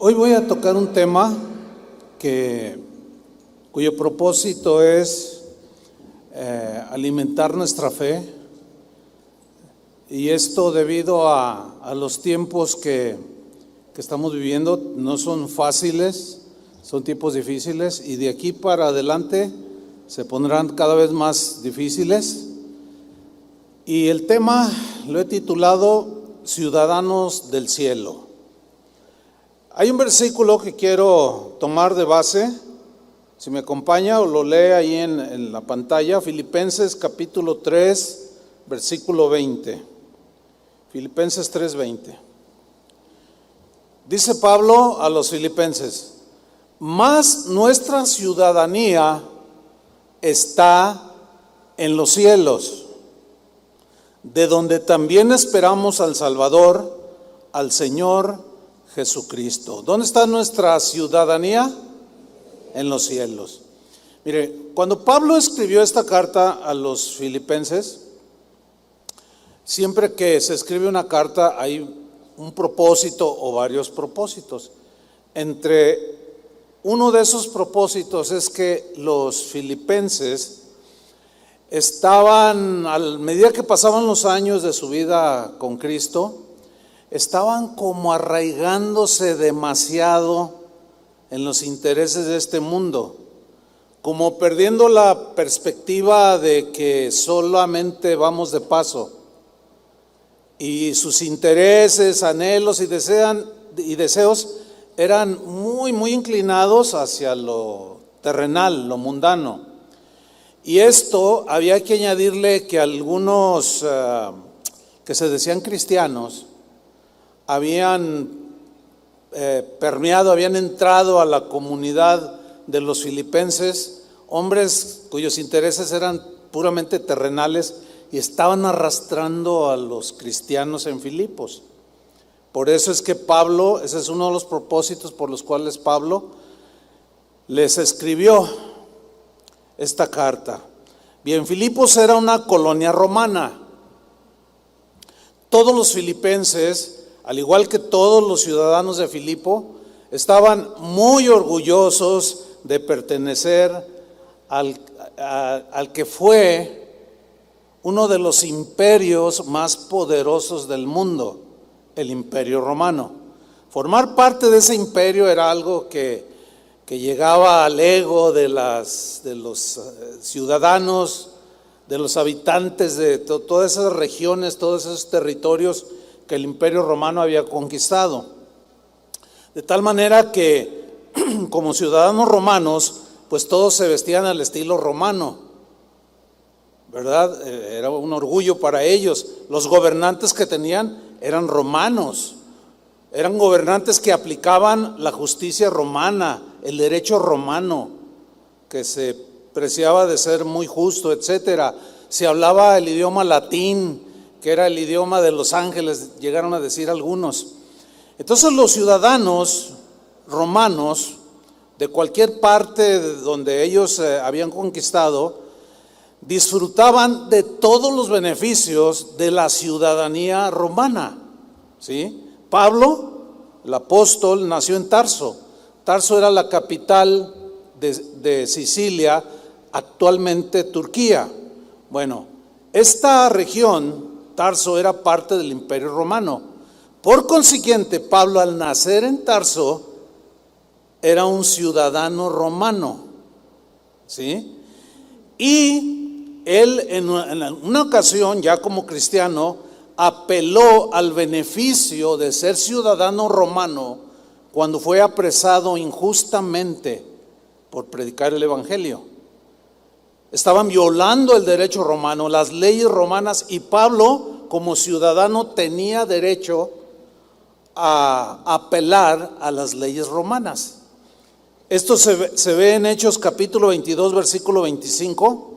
Hoy voy a tocar un tema cuyo propósito es alimentar nuestra fe, y esto debido a los tiempos que estamos viviendo. No son fáciles, son tiempos difíciles, y de aquí para adelante se pondrán cada vez más difíciles. Y el tema lo he titulado Ciudadanos del Cielo. Hay un versículo que quiero tomar de base, si me acompaña o lo lee ahí en la pantalla, Filipenses capítulo 3, versículo 20. Filipenses 3:20. Dice Pablo a los filipenses: mas nuestra ciudadanía está en los cielos, de donde también esperamos al Salvador, al Señor Jesucristo. ¿Dónde está nuestra ciudadanía? En los cielos. Mire, cuando Pablo escribió esta carta a los filipenses, siempre que se escribe una carta hay un propósito o varios propósitos. Entre uno de esos propósitos es que los filipenses estaban, a medida que pasaban los años de su vida con Cristo, estaban como arraigándose demasiado en los intereses de este mundo, como perdiendo la perspectiva de que solamente vamos de paso, y sus intereses, anhelos y deseos eran muy inclinados hacia lo terrenal, lo mundano. Y esto había que añadirle que algunos que se decían cristianos habían habían entrado a la comunidad de los filipenses, hombres cuyos intereses eran puramente terrenales y estaban arrastrando a los cristianos en Filipos. Por eso es que Pablo, ese es uno de los propósitos por los cuales Pablo les escribió esta carta. Bien, Filipos era una colonia romana. Todos los filipenses, al igual que todos los ciudadanos de Filipo, estaban muy orgullosos de pertenecer al que fue uno de los imperios más poderosos del mundo, el Imperio Romano. Formar parte de ese imperio era algo que llegaba al ego de los ciudadanos, de los habitantes de todas esas regiones, todos esos territorios que el Imperio Romano había conquistado. De tal manera que como ciudadanos romanos, pues todos se vestían al estilo romano, ¿verdad? Era un orgullo para ellos. Los gobernantes que tenían eran romanos, eran gobernantes que aplicaban la justicia romana, el derecho romano, que se preciaba de ser muy justo, etcétera. Se hablaba el idioma latín, que era el idioma de los ángeles, llegaron a decir algunos. Entonces los ciudadanos romanos de cualquier parte de donde ellos habían conquistado, disfrutaban de todos los beneficios de la ciudadanía romana, ¿sí? Pablo, el apóstol, nació en Tarso. Tarso era la capital de Sicilia, actualmente Turquía. Bueno, esta región, Tarso, era parte del Imperio Romano. Por consiguiente, Pablo, al nacer en Tarso, era un ciudadano romano, ¿sí? Y él en una ocasión, ya como cristiano, apeló al beneficio de ser ciudadano romano cuando fue apresado injustamente por predicar el evangelio. Estaban violando el derecho romano, las leyes romanas, y Pablo, como ciudadano, tenía derecho a apelar a las leyes romanas. Esto se ve en Hechos capítulo 22, versículo 25.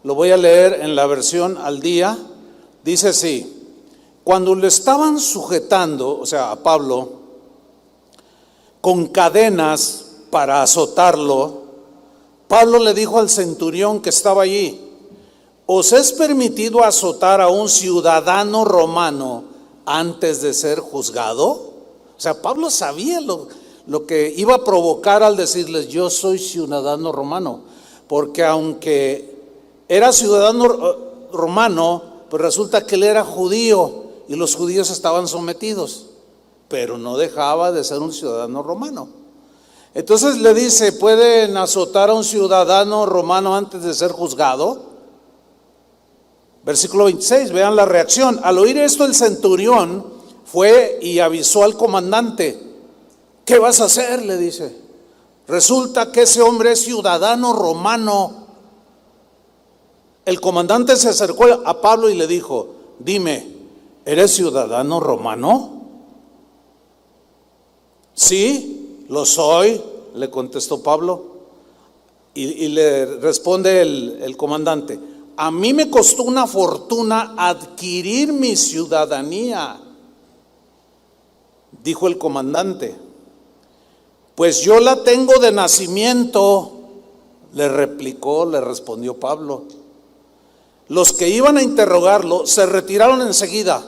Lo voy a leer en la versión al día. Dice así: cuando lo estaban sujetando, o sea, a Pablo, con cadenas para azotarlo, Pablo le dijo al centurión que estaba allí: ¿os es permitido azotar a un ciudadano romano antes de ser juzgado? O sea, Pablo sabía lo que iba a provocar al decirles yo soy ciudadano romano, porque aunque era ciudadano romano, pues resulta que él era judío y los judíos estaban sometidos, pero no dejaba de ser un ciudadano romano. Entonces le dice, ¿pueden azotar a un ciudadano romano antes de ser juzgado? Versículo 26, vean la reacción. Al oír esto, el centurión fue y avisó al comandante. ¿Qué vas a hacer?, le dice. Resulta que ese hombre es ciudadano romano. El comandante se acercó a Pablo y le dijo, dime, ¿eres ciudadano romano? Sí, lo soy, le contestó Pablo. Y le responde el comandante, a mí me costó una fortuna adquirir mi ciudadanía. Dijo el comandante, pues yo la tengo de nacimiento, le respondió Pablo. Los que iban a interrogarlo se retiraron enseguida.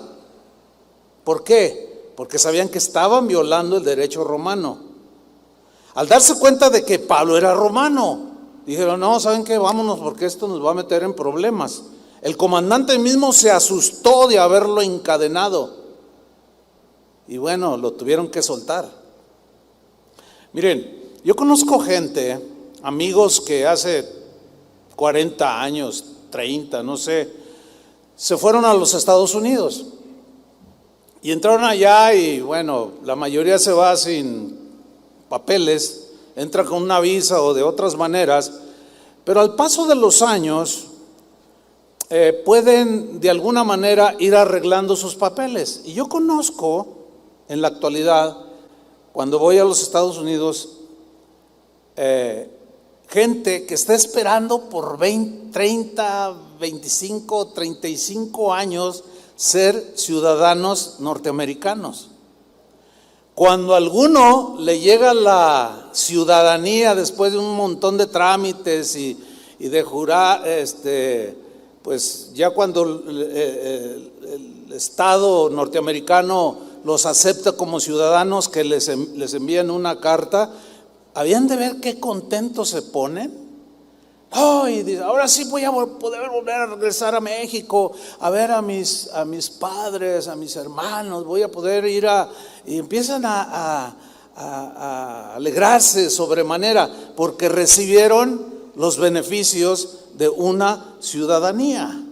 ¿Por qué? Porque sabían que estaban violando el derecho romano. Al darse cuenta de que Pablo era romano, dijeron, no, ¿saben qué? Vámonos porque esto nos va a meter en problemas. El comandante mismo se asustó de haberlo encadenado. Y bueno, lo tuvieron que soltar. Miren, yo conozco gente, amigos que hace 40 años, 30, no sé, se fueron a los Estados Unidos. Y entraron allá y bueno, la mayoría se va sin papeles, entra con una visa o de otras maneras, pero al paso de los años pueden de alguna manera ir arreglando sus papeles. Y yo conozco en la actualidad, cuando voy a los Estados Unidos, gente que está esperando por 20, 30, 25, 35 años ser ciudadanos norteamericanos. Cuando a alguno le llega la ciudadanía después de un montón de trámites y de jurar, pues ya cuando el Estado norteamericano los acepta como ciudadanos, que les envían una carta, habían de ver qué contentos se ponen. Oh, y dice, ahora sí voy a poder volver a regresar a México, a ver a mis padres, a mis hermanos, voy a poder ir y empiezan a alegrarse sobremanera, porque recibieron los beneficios de una ciudadanía.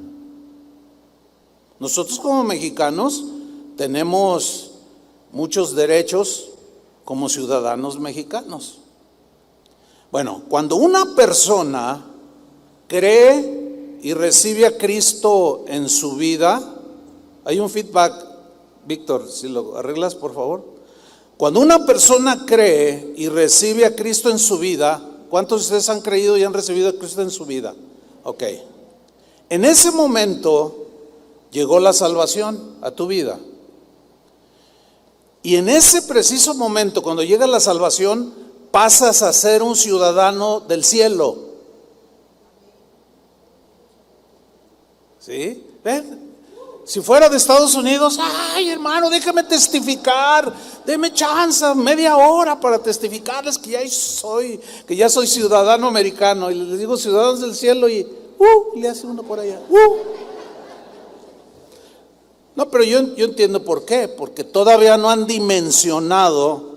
Nosotros como mexicanos tenemos muchos derechos como ciudadanos mexicanos. Bueno, cuando una persona cree y recibe a Cristo en su vida, hay un feedback, Víctor, si lo arreglas por favor. Cuando una persona cree y recibe a Cristo en su vida, ¿cuántos de ustedes han creído y han recibido a Cristo en su vida? Ok. En ese momento llegó la salvación a tu vida. Y en ese preciso momento, cuando llega la salvación, pasas a ser un ciudadano del cielo. ¿Sí? ¿Ven? Si fuera de Estados Unidos, ay hermano, déjame testificar, deme chance, media hora para testificarles que ya soy ciudadano americano. Y les digo ciudadanos del cielo y le hace uno por allá. No, pero yo entiendo por qué, porque todavía no han dimensionado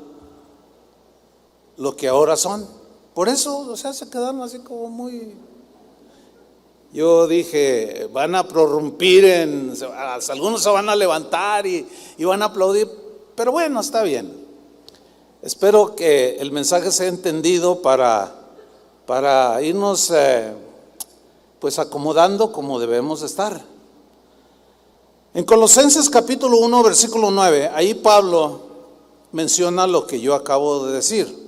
lo que ahora son. Por eso, se quedaron así como muy... Yo dije, van a prorrumpir, algunos se van a levantar y van a aplaudir, pero bueno, está bien. Espero que el mensaje sea entendido para irnos pues acomodando como debemos estar. En Colosenses capítulo 1, versículo 9, ahí Pablo menciona lo que yo acabo de decir.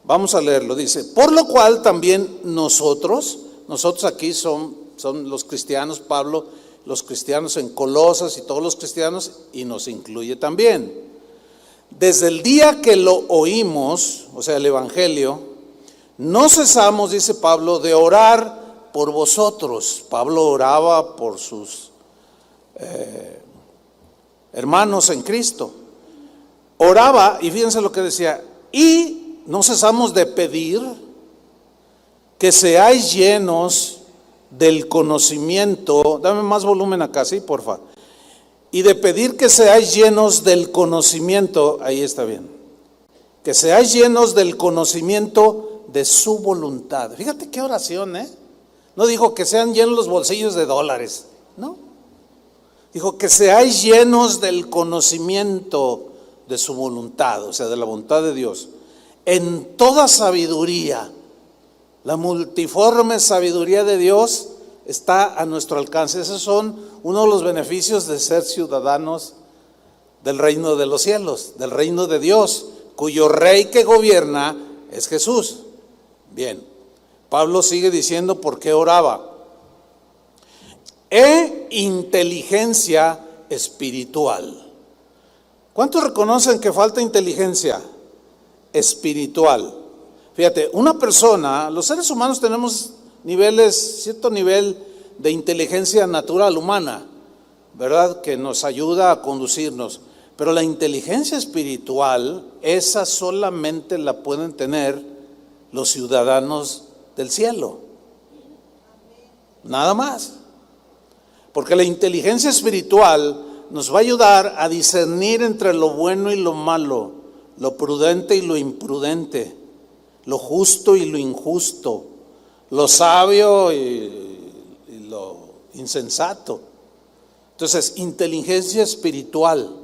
Vamos a leerlo, dice, por lo cual también nosotros aquí son los cristianos, Pablo, los cristianos en Colosas y todos los cristianos, y nos incluye también. Desde el día que lo oímos, o sea, el Evangelio, no cesamos, dice Pablo, de orar por vosotros. Pablo oraba por sus hermanos en Cristo. Oraba, y fíjense lo que decía, Y no cesamos de pedir que seáis llenos del conocimiento. Dame más volumen acá, sí, porfa. Y de pedir que seáis llenos del conocimiento, ahí está bien. Que seáis llenos del conocimiento de su voluntad. Fíjate qué oración, ¿eh? No dijo que sean llenos los bolsillos de dólares, no. Dijo que seáis llenos del conocimiento de su voluntad, o sea, de la voluntad de Dios. En toda sabiduría, la multiforme sabiduría de Dios está a nuestro alcance. Esos son uno de los beneficios de ser ciudadanos del reino de los cielos, del reino de Dios, cuyo rey que gobierna es Jesús. Bien, Pablo sigue diciendo por qué oraba. Inteligencia espiritual. ¿Cuántos reconocen que falta inteligencia espiritual? Fíjate, una persona, los seres humanos tenemos cierto nivel de inteligencia natural humana, ¿verdad? Que nos ayuda a conducirnos. Pero la inteligencia espiritual, esa solamente la pueden tener los ciudadanos del cielo. Nada más. Porque la inteligencia espiritual nos va a ayudar a discernir entre lo bueno y lo malo, lo prudente y lo imprudente, lo justo y lo injusto, lo sabio y lo insensato. Entonces, inteligencia espiritual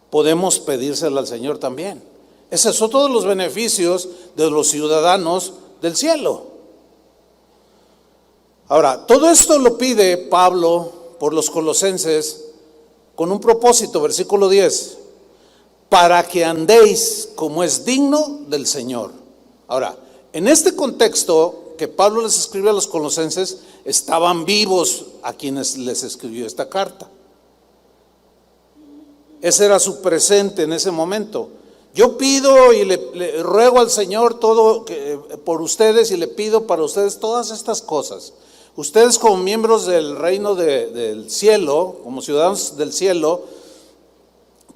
podemos pedírsela al Señor también. Esos son todos los beneficios de los ciudadanos del cielo. Ahora, todo esto lo pide Pablo por los colosenses con un propósito, versículo 10, para que andéis como es digno del Señor. Ahora, en este contexto que Pablo les escribe a los colosenses, estaban vivos a quienes les escribió esta carta. Ese era su presente en ese momento. Yo pido y le ruego al Señor todo por ustedes, y le pido para ustedes todas estas cosas. Ustedes, como miembros del reino del cielo, como ciudadanos del cielo,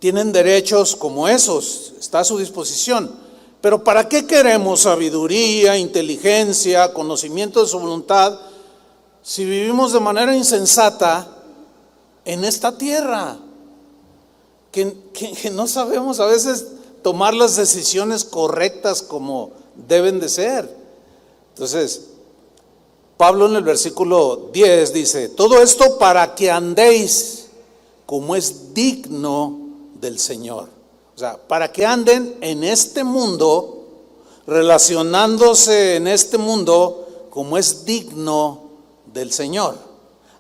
tienen derechos como esos, está a su disposición. Pero ¿para qué queremos sabiduría, inteligencia, conocimiento de su voluntad, si vivimos de manera insensata en esta tierra? Que no sabemos a veces tomar las decisiones correctas como deben de ser. Entonces, Pablo en el versículo 10 dice, todo esto para que andéis como es digno del Señor. O sea, para que anden en este mundo, relacionándose en este mundo como es digno del Señor.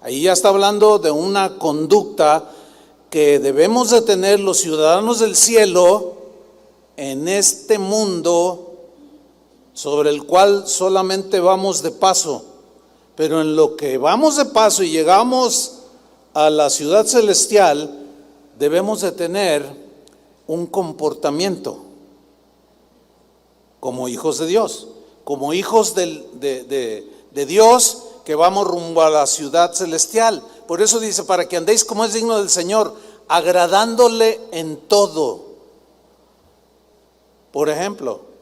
Ahí ya está hablando de una conducta que debemos de tener los ciudadanos del cielo en este mundo sobre el cual solamente vamos de paso. Pero en lo que vamos de paso y llegamos a la ciudad celestial, debemos de tener un comportamiento como hijos de Dios, como hijos de Dios que vamos rumbo a la ciudad celestial. Por eso dice, para que andéis como es digno del Señor, agradándole en todo. Por ejemplo,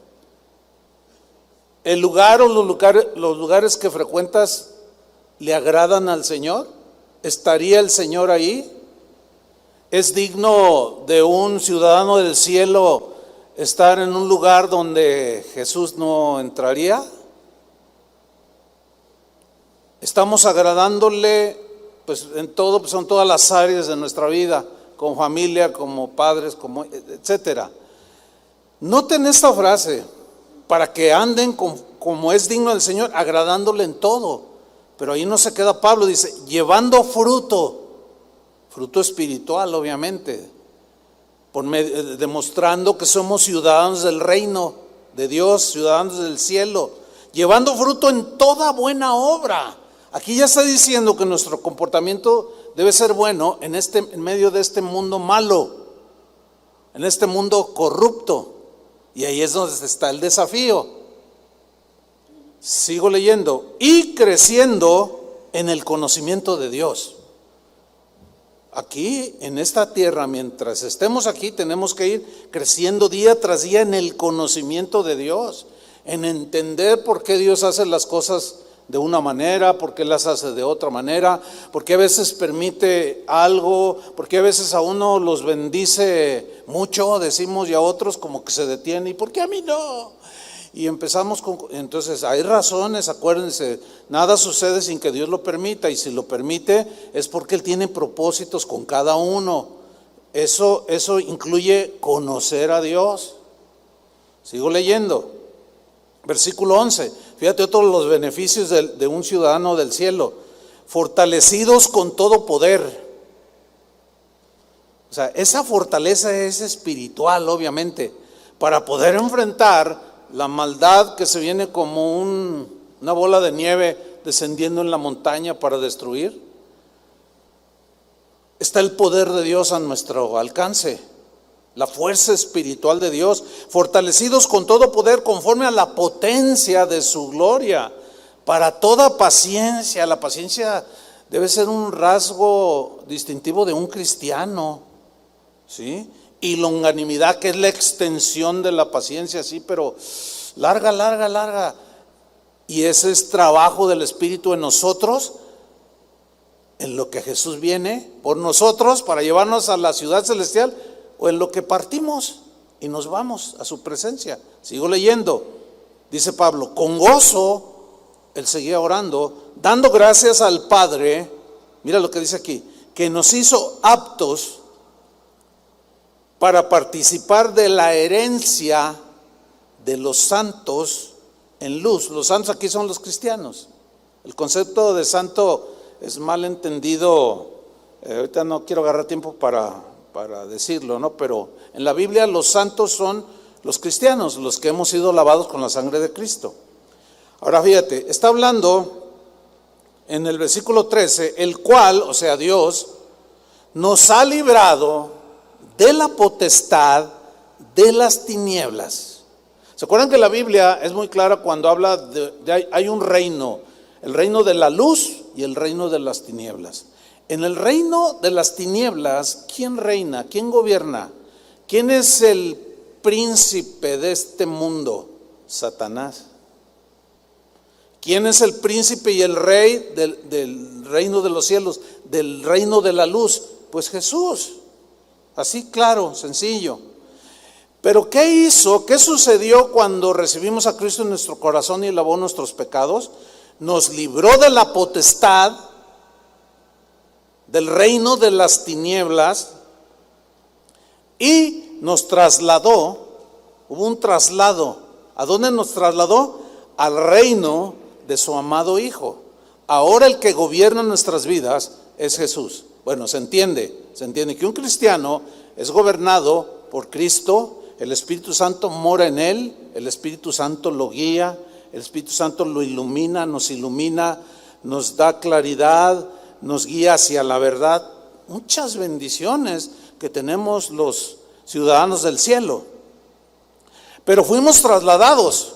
el lugar o los lugares que frecuentas le agradan al Señor. ¿Estaría el Señor ahí? ¿Es digno de un ciudadano del cielo estar en un lugar donde Jesús no entraría? Estamos agradándole pues en todo, pues son todas las áreas de nuestra vida, como familia, como padres, como etcétera. Noten esta frase, para que anden como es digno del Señor, agradándole en todo. Pero ahí no se queda Pablo, dice, llevando fruto espiritual, obviamente, demostrando que somos ciudadanos del reino de Dios, ciudadanos del cielo, llevando fruto en toda buena obra. Aquí ya está diciendo que nuestro comportamiento debe ser bueno en medio de este mundo malo, en este mundo corrupto. Y ahí es donde está el desafío. Sigo leyendo. Y creciendo en el conocimiento de Dios. Aquí, en esta tierra, mientras estemos aquí, tenemos que ir creciendo día tras día en el conocimiento de Dios, en entender por qué Dios hace las cosas de una manera, por qué las hace de otra manera, por qué a veces permite algo, por qué a veces a uno los bendice mucho, decimos, y a otros como que se detiene, ¿y por qué a mí no? Y empezamos entonces hay razones, acuérdense, nada sucede sin que Dios lo permita, y si lo permite es porque Él tiene propósitos con cada uno. Eso incluye conocer a Dios. Sigo leyendo, versículo 11, fíjate todos los beneficios de un ciudadano del cielo: fortalecidos con todo poder. O sea, esa fortaleza es espiritual, obviamente, para poder enfrentar la maldad que se viene como una bola de nieve descendiendo en la montaña para destruir. Está el poder de Dios a nuestro alcance, la fuerza espiritual de Dios, fortalecidos con todo poder conforme a la potencia de su gloria, para toda paciencia. La paciencia debe ser un rasgo distintivo de un cristiano, ¿sí? Y longanimidad, que es la extensión de la paciencia, sí, pero larga. Y ese es trabajo del Espíritu en nosotros, en lo que Jesús viene por nosotros para llevarnos a la ciudad celestial, o en lo que partimos y nos vamos a su presencia. Sigo leyendo, dice Pablo, con gozo él seguía orando, dando gracias al Padre, mira lo que dice aquí, que nos hizo aptos para participar de la herencia de los santos en luz. Los santos aquí son los cristianos. El concepto de santo es mal entendido. Ahorita no quiero agarrar tiempo para decirlo, ¿no? Pero en la Biblia los santos son los cristianos, los que hemos sido lavados con la sangre de Cristo. Ahora fíjate, está hablando en el versículo 13, el cual, o sea Dios, nos ha librado de la potestad de las tinieblas. ¿Se acuerdan que la Biblia es muy clara cuando habla hay un reino, el reino de la luz y el reino de las tinieblas? En el reino de las tinieblas, ¿quién reina? ¿Quién gobierna? ¿Quién es el príncipe de este mundo? Satanás. ¿Quién es el príncipe y el rey del reino de los cielos, del reino de la luz? Pues Jesús. Así claro, sencillo. Pero ¿qué hizo? ¿Qué sucedió cuando recibimos a Cristo en nuestro corazón y lavó nuestros pecados? Nos libró de la potestad del reino de las tinieblas y nos trasladó. Hubo un traslado. ¿A dónde nos trasladó? Al reino de su amado Hijo. Ahora el que gobierna nuestras vidas es Jesús. Bueno, se entiende que un cristiano es gobernado por Cristo, el Espíritu Santo mora en él, el Espíritu Santo lo guía, el Espíritu Santo lo ilumina, nos da claridad, nos guía hacia la verdad. Muchas bendiciones que tenemos los ciudadanos del cielo. Pero fuimos trasladados.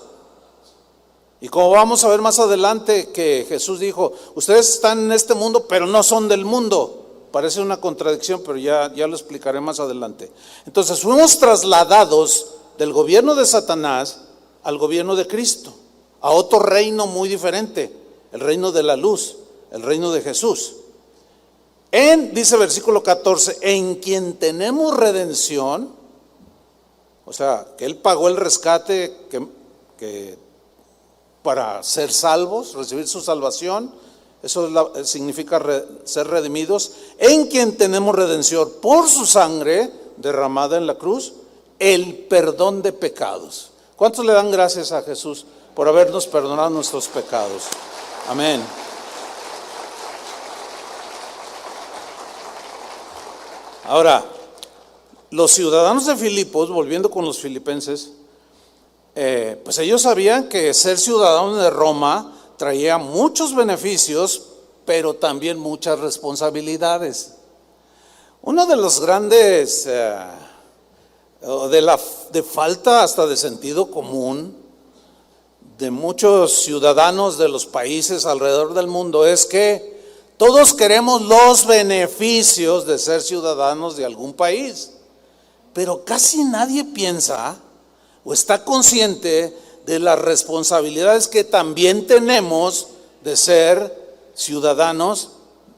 Y como vamos a ver más adelante que Jesús dijo, ustedes están en este mundo, pero no son del mundo. Parece una contradicción, pero ya lo explicaré más adelante. Entonces fuimos trasladados del gobierno de Satanás al gobierno de Cristo, a otro reino muy diferente, el reino de la luz, el reino de Jesús. Dice versículo 14, en quien tenemos redención, o sea, que Él pagó el rescate que para ser salvos, recibir su salvación. Eso significa ser redimidos, en quien tenemos redención por su sangre derramada en la cruz, el perdón de pecados. ¿Cuántos le dan gracias a Jesús por habernos perdonado nuestros pecados? Amén. Ahora, los ciudadanos de Filipos, volviendo con los filipenses, pues ellos sabían que ser ciudadanos de Roma traía muchos beneficios, pero también muchas responsabilidades. Uno de los grandes, de falta hasta de sentido común de muchos ciudadanos de los países alrededor del mundo es que Todos queremos los beneficios de ser ciudadanos de algún país, pero casi nadie piensa o está consciente de las responsabilidades que también tenemos de ser ciudadanos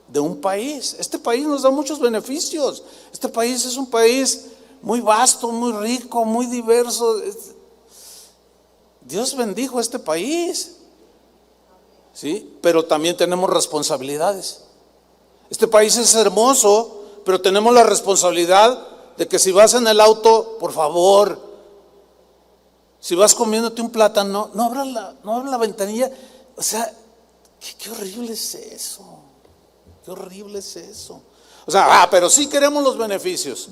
de un país. Este país nos da muchos beneficios. Este país es un país muy vasto, muy rico, muy diverso. Dios bendijo este país, ¿sí? Pero también tenemos responsabilidades. Este país es hermoso, pero tenemos la responsabilidad de que si vas en el auto, por favor, si vas comiéndote un plátano, no abras la ventanilla. O sea, qué horrible es eso. Qué horrible es eso. O sea, pero sí queremos los beneficios,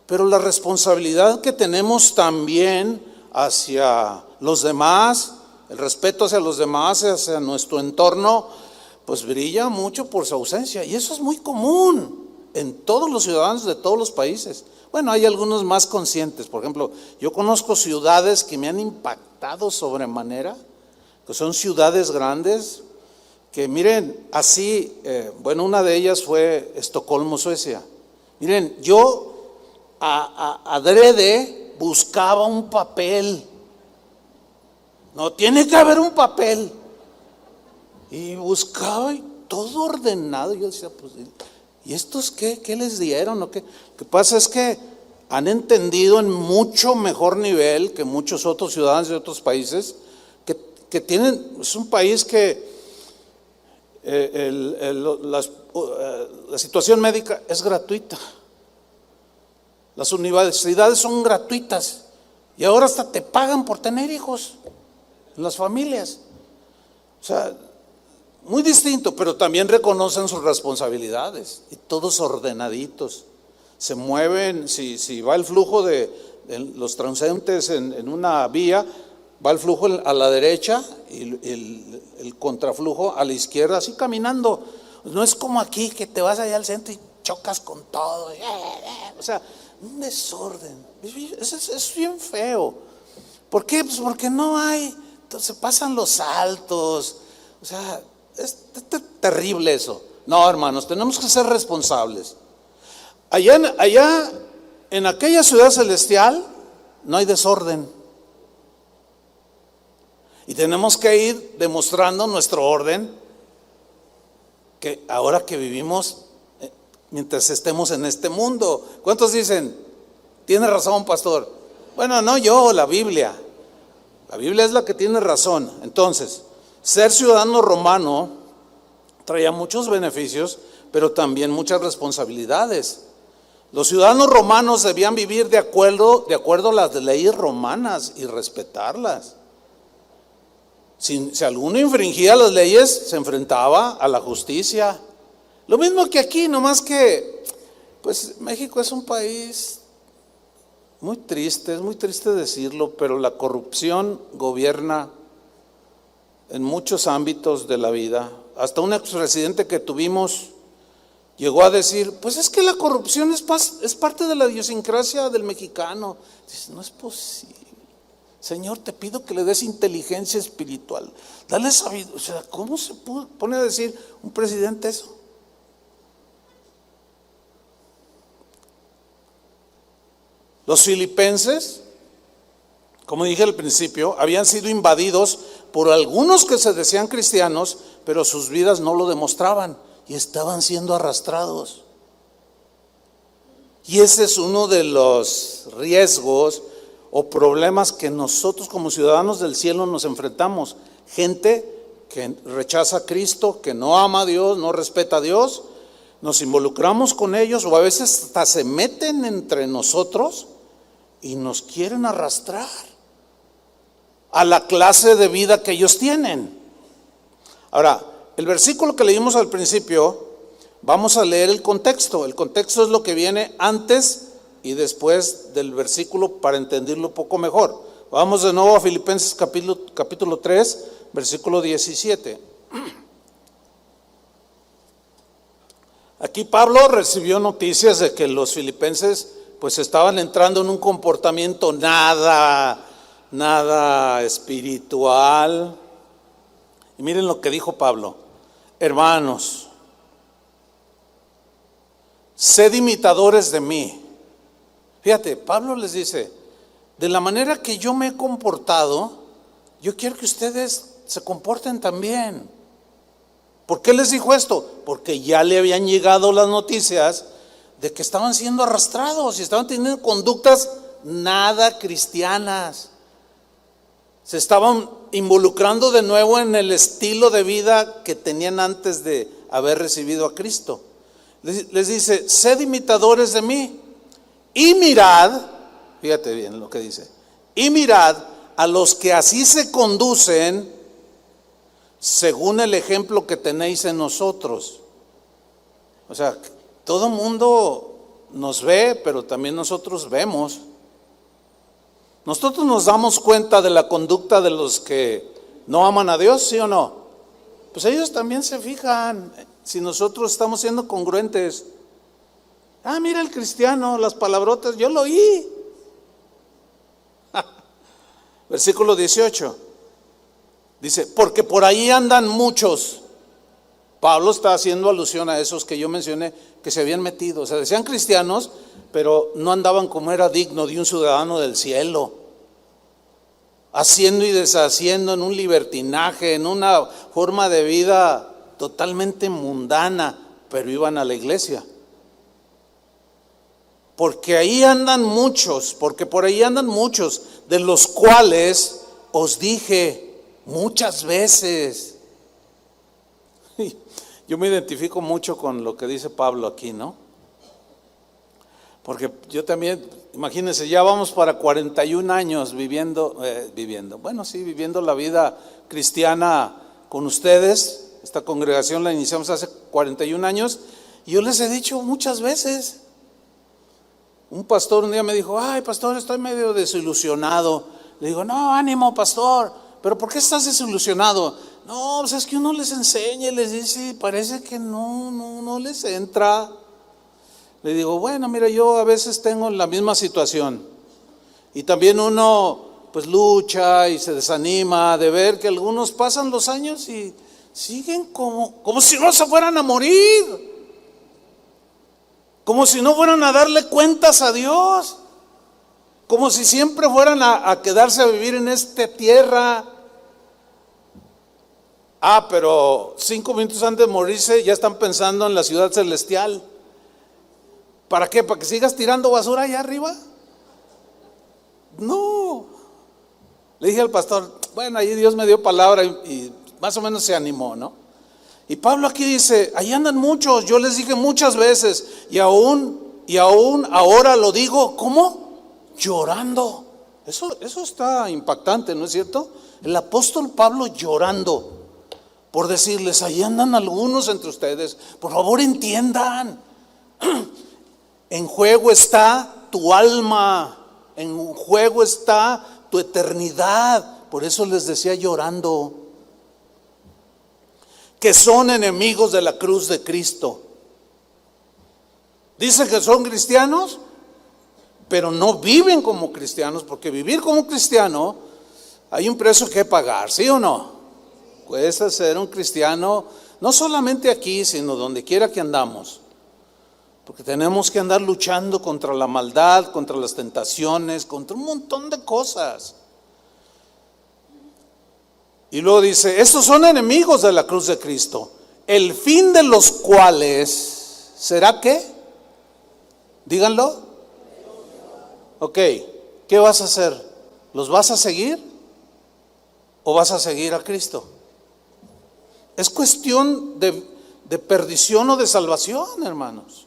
pero la responsabilidad que tenemos también hacia los demás, el respeto hacia los demás, hacia nuestro entorno, pues brilla mucho por su ausencia. Y eso es muy común en todos los ciudadanos de todos los países. Bueno, hay algunos más conscientes. Por ejemplo, yo conozco ciudades que me han impactado sobremanera, que son ciudades grandes, que miren, así, bueno, una de ellas fue Estocolmo, Suecia. Miren, yo adrede buscaba un papel. No, tiene que haber un papel. Y buscaba y todo ordenado. Yo decía, pues, ¿y estos qué les dieron? ¿O qué? Lo que pasa es que han entendido en mucho mejor nivel que muchos otros ciudadanos de otros países, que tienen, es un país que la situación médica es gratuita. Las universidades son gratuitas y ahora hasta te pagan por tener hijos en las familias. O sea, muy distinto, pero también reconocen sus responsabilidades y todos ordenaditos. Se mueven, si va el flujo de los transeúntes en una vía, va el flujo a la derecha y el contraflujo a la izquierda, así caminando. No es como aquí que te vas allá al centro y chocas con todo. O sea, un desorden. Es bien feo. ¿Por qué? Pues porque no hay, entonces pasan los saltos. O sea, es terrible eso. No, hermanos, tenemos que ser responsables. Allá en aquella ciudad celestial no hay desorden. Y tenemos que ir demostrando nuestro orden, que ahora que vivimos, mientras estemos en este mundo. ¿Cuántos dicen? Tiene razón, pastor. Bueno, no yo, la Biblia. La Biblia es la que tiene razón. Entonces, ser ciudadano romano traía muchos beneficios, pero también muchas responsabilidades. Los ciudadanos romanos debían vivir de acuerdo a las leyes romanas y respetarlas. Si alguno infringía las leyes, se enfrentaba a la justicia. Lo mismo que aquí, nomás que, pues México es un país muy triste, es muy triste decirlo, pero la corrupción gobierna en muchos ámbitos de la vida. Hasta un expresidente que tuvimos llegó a decir, pues es que la corrupción es parte de la idiosincrasia del mexicano. Dice, no es posible. Señor, te pido que le des inteligencia espiritual. Dale sabiduría. O sea, ¿cómo se pone a decir un presidente eso? Los filipenses, como dije al principio, habían sido invadidos por algunos que se decían cristianos, pero sus vidas no lo demostraban y estaban siendo arrastrados. Y ese es uno de los riesgos o problemas que nosotros como ciudadanos del cielo nos enfrentamos. Gente que rechaza a Cristo, que no ama a Dios, no respeta a Dios, nos involucramos con ellos o a veces hasta se meten entre nosotros y nos quieren arrastrar a la clase de vida que ellos tienen. Ahora, el versículo que leímos al principio, vamos a leer el contexto. El contexto es lo que viene antes y después del versículo para entenderlo un poco mejor. Vamos de nuevo a Filipenses capítulo 3, versículo 17. Aquí Pablo recibió noticias de que los filipenses pues estaban entrando en un comportamiento nada espiritual. Y miren lo que dijo Pablo: hermanos, sed imitadores de mí. Fíjate, Pablo les dice, de la manera que yo me he comportado, yo quiero que ustedes se comporten también. ¿Por qué les dijo esto? Porque ya le habían llegado las noticias de que estaban siendo arrastrados y estaban teniendo conductas nada cristianas. Se estaban involucrando de nuevo en el estilo de vida que tenían antes de haber recibido a Cristo. Les dice, sed imitadores de mí y mirad, fíjate bien lo que dice, y mirad a los que así se conducen según el ejemplo que tenéis en nosotros. O sea, todo mundo nos ve, pero también nosotros vemos. Nosotros nos damos cuenta de la conducta de los que no aman a Dios, ¿sí o no? Pues ellos también se fijan si nosotros estamos siendo congruentes. Ah, mira el cristiano, las palabrotas, yo lo oí. Versículo 18. Dice, porque por ahí andan muchos. Pablo está haciendo alusión a esos que yo mencioné que se habían metido. O sea, decían cristianos, pero no andaban como era digno de un ciudadano del cielo, haciendo y deshaciendo en un libertinaje, en una forma de vida totalmente mundana, pero iban a la iglesia. Porque ahí andan muchos, porque por ahí andan muchos, de los cuales os dije muchas veces. Yo me identifico mucho con lo que dice Pablo aquí, ¿no? Porque yo también, imagínense, ya vamos para 41 años viviendo la vida cristiana con ustedes. Esta congregación la iniciamos hace 41 años y yo les he dicho muchas veces. Un pastor un día me dijo, ay pastor, estoy medio desilusionado. Le digo, no, ánimo pastor, pero ¿por qué estás desilusionado? No, pues es que uno les enseña y les dice, parece que no les entra. Le digo, bueno, mira, yo a veces tengo la misma situación. Y también uno pues lucha y se desanima de ver que algunos pasan los años y siguen como si no se fueran a morir. Como si no fueran a darle cuentas a Dios. Como si siempre fueran a quedarse a vivir en esta tierra. Ah, pero 5 minutos antes de morirse ya están pensando en la ciudad celestial. ¿Para qué? ¿Para que sigas tirando basura allá arriba? No. Le dije al pastor, bueno, ahí Dios me dio palabra y más o menos se animó, ¿no? Y Pablo aquí dice, ahí andan muchos, yo les dije muchas veces y aún ahora lo digo, ¿cómo? Llorando. Eso está impactante, ¿no es cierto? El apóstol Pablo llorando por decirles, ahí andan algunos entre ustedes, por favor entiendan. En juego está tu alma, en juego está tu eternidad. Por eso les decía llorando, que son enemigos de la cruz de Cristo. Dicen que son cristianos, pero no viven como cristianos, porque vivir como cristiano hay un precio que pagar, ¿sí o no? Cuesta ser un cristiano, no solamente aquí, sino donde quiera que andamos. Porque tenemos que andar luchando contra la maldad, contra las tentaciones, contra un montón de cosas. Y luego dice, estos son enemigos de la cruz de Cristo, el fin de los cuales, ¿será qué? Díganlo. Ok, ¿qué vas a hacer? ¿Los vas a seguir? ¿O vas a seguir a Cristo? Es cuestión de perdición o de salvación, hermanos.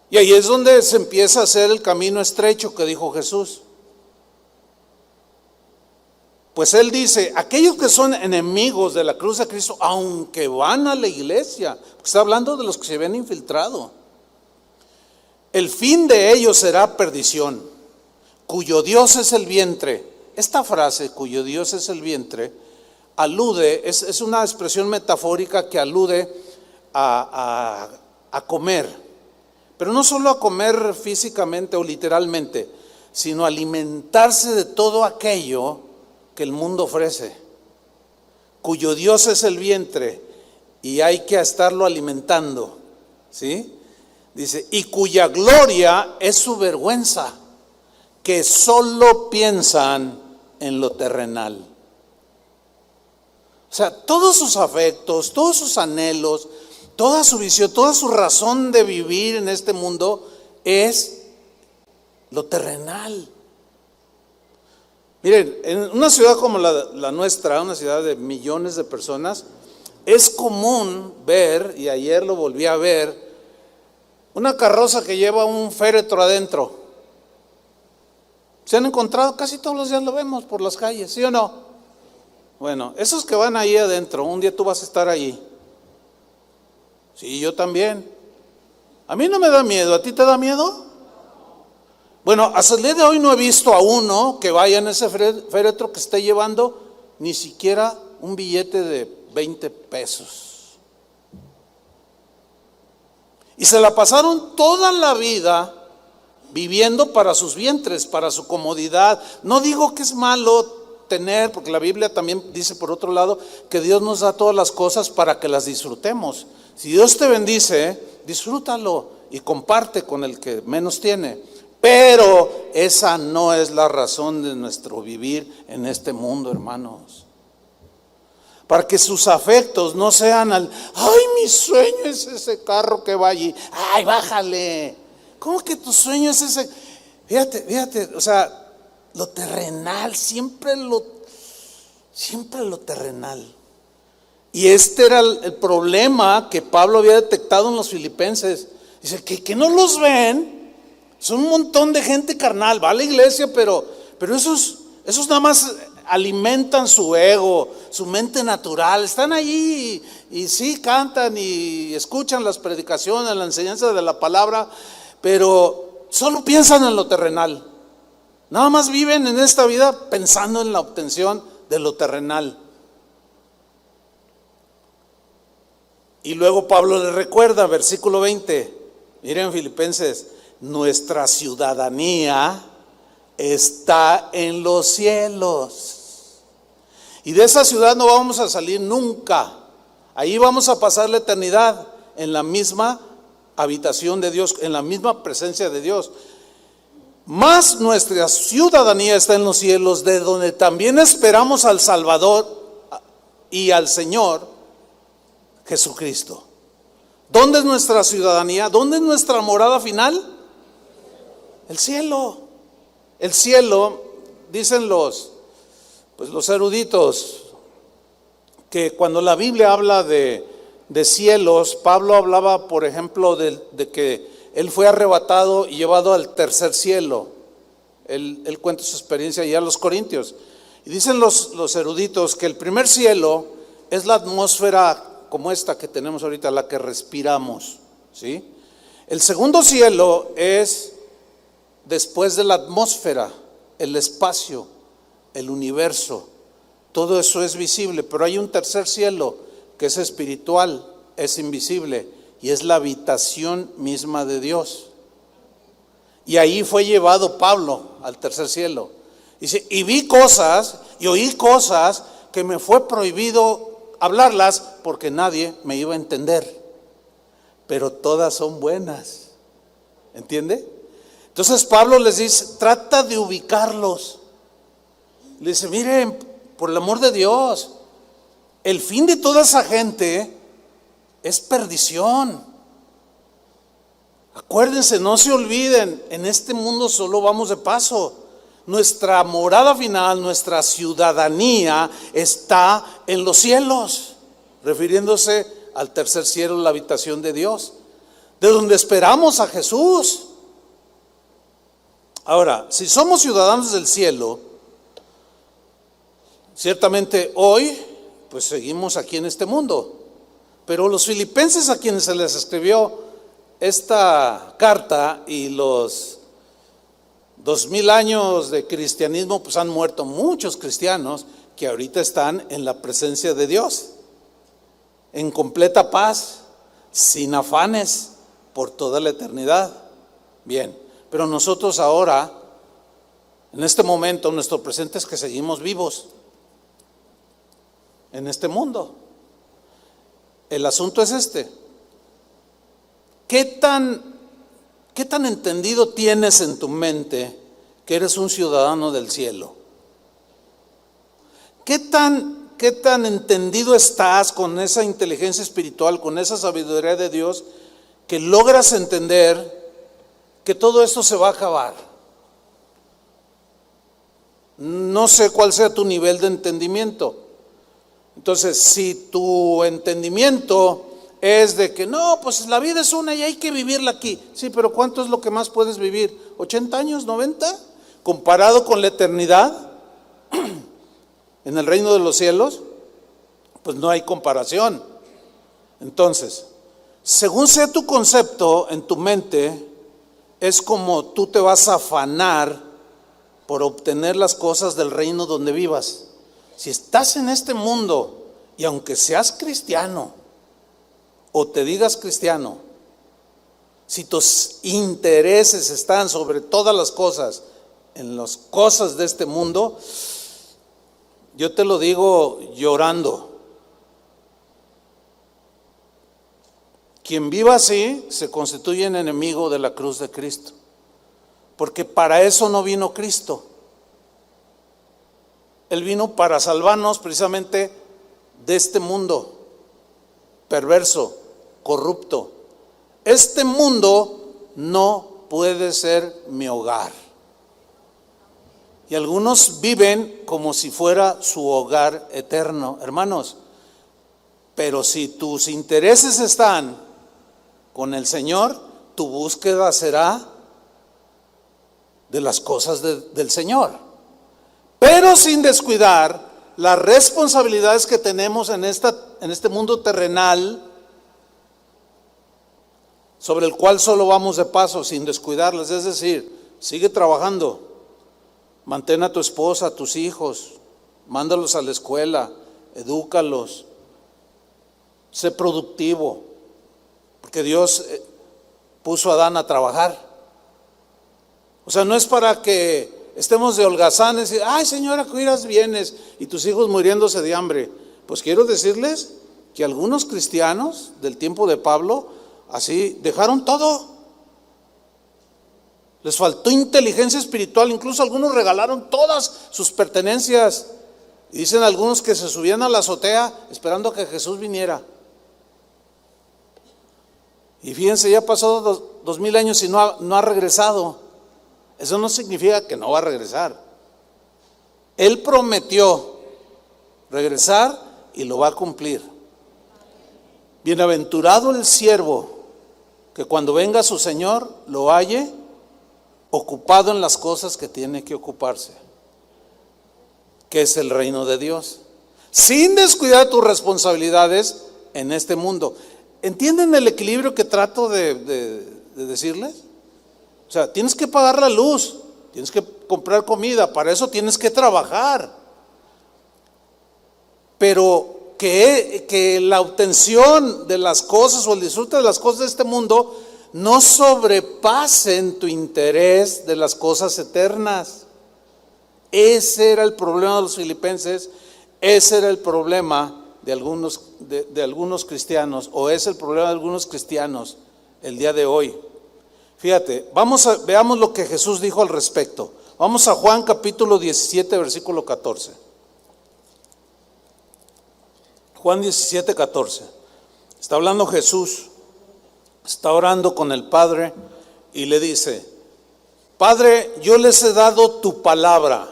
Y ahí es donde se empieza a hacer el camino estrecho que dijo Jesús. Pues él dice, aquellos que son enemigos de la cruz de Cristo, aunque van a la iglesia, está hablando de los que se ven infiltrados, el fin de ellos será perdición, cuyo Dios es el vientre. Esta frase, cuyo Dios es el vientre, alude, es una expresión metafórica que alude a comer. Pero no solo a comer físicamente o literalmente, sino a alimentarse de todo aquello que el mundo ofrece, cuyo Dios es el vientre, y hay que estarlo alimentando, ¿sí? Dice, y cuya gloria es su vergüenza, que solo piensan en lo terrenal. O sea, todos sus afectos, todos sus anhelos, toda su visión, toda su razón de vivir en este mundo es lo terrenal. Miren, en una ciudad como la nuestra, una ciudad de millones de personas, es común ver, y ayer lo volví a ver, una carroza que lleva un féretro adentro. ¿Se han encontrado? Casi todos los días lo vemos por las calles, ¿sí o no? Bueno, esos que van ahí adentro, un día tú vas a estar allí. Sí, yo también. A mí no me da miedo, ¿a ti te da miedo? Bueno, hasta el día de hoy no he visto a uno que vaya en ese féretro que esté llevando ni siquiera un billete de 20 pesos. Y se la pasaron toda la vida viviendo para sus vientres, para su comodidad. No digo que es malo tener, porque la Biblia también dice por otro lado que Dios nos da todas las cosas para que las disfrutemos. Si Dios te bendice, disfrútalo y comparte con el que menos tiene. Pero esa no es la razón de nuestro vivir en este mundo, hermanos. Para que sus afectos no sean ay, mi sueño es ese carro que va allí. Ay, bájale. ¿Cómo que tu sueño es ese? Fíjate, o sea, lo terrenal, siempre lo terrenal. Y este era el problema que Pablo había detectado en los filipenses. Dice que no los ven. Son un montón de gente carnal, va a la iglesia, pero esos nada más alimentan su ego, su mente natural. Están allí y sí cantan y escuchan las predicaciones, la enseñanza de la palabra, pero solo piensan en lo terrenal. Nada más viven en esta vida pensando en la obtención de lo terrenal. Y luego Pablo le recuerda, versículo 20, miren Filipenses, nuestra ciudadanía está en los cielos. Y de esa ciudad no vamos a salir nunca. Ahí vamos a pasar la eternidad en la misma habitación de Dios, en la misma presencia de Dios. Mas nuestra ciudadanía está en los cielos, de donde también esperamos al Salvador y al Señor Jesucristo. ¿Dónde es nuestra ciudadanía? ¿Dónde es nuestra morada final? El cielo. El cielo, dicen los eruditos, que cuando la Biblia habla de cielos, Pablo hablaba, por ejemplo, de que él fue arrebatado y llevado al tercer cielo. Él cuenta su experiencia allá a los Corintios. Y dicen los eruditos que el primer cielo es la atmósfera como esta que tenemos ahorita, la que respiramos, ¿sí? El segundo cielo es después de la atmósfera, el espacio, el universo. Todo eso es visible, pero hay un tercer cielo que es espiritual, es invisible y es la habitación misma de Dios. Y ahí fue llevado Pablo al tercer cielo. Dice, y vi cosas y oí cosas que me fue prohibido hablarlas porque nadie me iba a entender, pero todas son buenas. ¿Entiende? Entonces Pablo les dice, trata de ubicarlos. Le dice, miren, por el amor de Dios, el fin de toda esa gente es perdición. Acuérdense, no se olviden, en este mundo solo vamos de paso. Nuestra morada final, nuestra ciudadanía está en los cielos, refiriéndose al tercer cielo, la habitación de Dios, de donde esperamos a Jesús. Ahora, si somos ciudadanos del cielo, ciertamente hoy pues seguimos aquí en este mundo, pero los filipenses a quienes se les escribió esta carta y los 2000 años de cristianismo, pues han muerto muchos cristianos que ahorita están en la presencia de Dios, en completa paz, sin afanes, por toda la eternidad. Bien, pero nosotros ahora, en este momento, nuestro presente es que seguimos vivos en este mundo. El asunto es este: ¿qué tan entendido tienes en tu mente que eres un ciudadano del cielo? ¿Qué tan entendido estás con esa inteligencia espiritual, con esa sabiduría de Dios, que logras entender que todo esto se va a acabar? No sé cuál sea tu nivel de entendimiento. Entonces, si tu entendimiento es de que no, pues la vida es una y hay que vivirla aquí. Sí, pero ¿cuánto es lo que más puedes vivir? ¿80 años? ¿90? Comparado con la eternidad en el reino de los cielos, pues no hay comparación. Entonces, según sea tu concepto en tu mente, es como tú te vas a afanar por obtener las cosas del reino donde vivas. Si estás en este mundo y aunque seas cristiano o te digas cristiano, si tus intereses están sobre todas las cosas en las cosas de este mundo, yo te lo digo llorando. Quien viva así se constituye en enemigo de la cruz de Cristo, porque para eso no vino Cristo. Él vino para salvarnos precisamente de este mundo perverso, corrupto. Este mundo no puede ser mi hogar. Y algunos viven como si fuera su hogar eterno, hermanos. Pero si tus intereses están con el Señor, tu búsqueda será de las cosas del Señor. Pero sin descuidar las responsabilidades que tenemos en este mundo terrenal, sobre el cual solo vamos de paso, sin descuidarlas. Es decir, sigue trabajando, mantén a tu esposa, a tus hijos, mándalos a la escuela, edúcalos, sé productivo, porque Dios puso a Adán a trabajar. O sea, no es para que estemos de holgazanes y, ay señora, que irás vienes y tus hijos muriéndose de hambre. Pues quiero decirles que algunos cristianos del tiempo de Pablo así dejaron todo. Les faltó inteligencia espiritual, incluso algunos regalaron todas sus pertenencias. Y dicen algunos que se subían a la azotea esperando a que Jesús viniera. Y fíjense, ya pasó 2000 años y no ha regresado. Eso no significa que no va a regresar. Él prometió regresar y lo va a cumplir. Bienaventurado el siervo que cuando venga su Señor lo halle ocupado en las cosas que tiene que ocuparse, que es el reino de Dios, sin descuidar tus responsabilidades en este mundo. ¿Entienden el equilibrio que trato de decirles? O sea, tienes que pagar la luz, tienes que comprar comida, para eso tienes que trabajar. Pero que la obtención de las cosas o el disfrute de las cosas de este mundo no sobrepasen tu interés de las cosas eternas. Ese era el problema de los filipenses, ese era el problema de algunos cristianos, o es el problema de algunos cristianos el día de hoy. Fíjate, veamos lo que Jesús dijo al respecto. Vamos a Juan capítulo 17, versículo 14. Juan 17, 14. Está hablando Jesús, está orando con el Padre y le dice: Padre, yo les he dado tu palabra.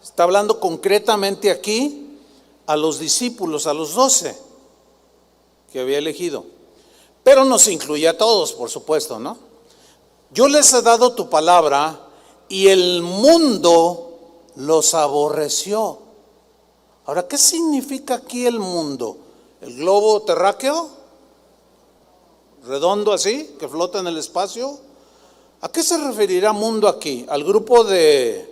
Está hablando concretamente aquí a los discípulos, a los 12 que había elegido. Pero nos incluye a todos, por supuesto, ¿no? Yo les he dado tu palabra y el mundo los aborreció. Ahora, ¿qué significa aquí el mundo? ¿El globo terráqueo? ¿Redondo así, que flota en el espacio? ¿A qué se referirá mundo aquí? ¿Al grupo ¿a qué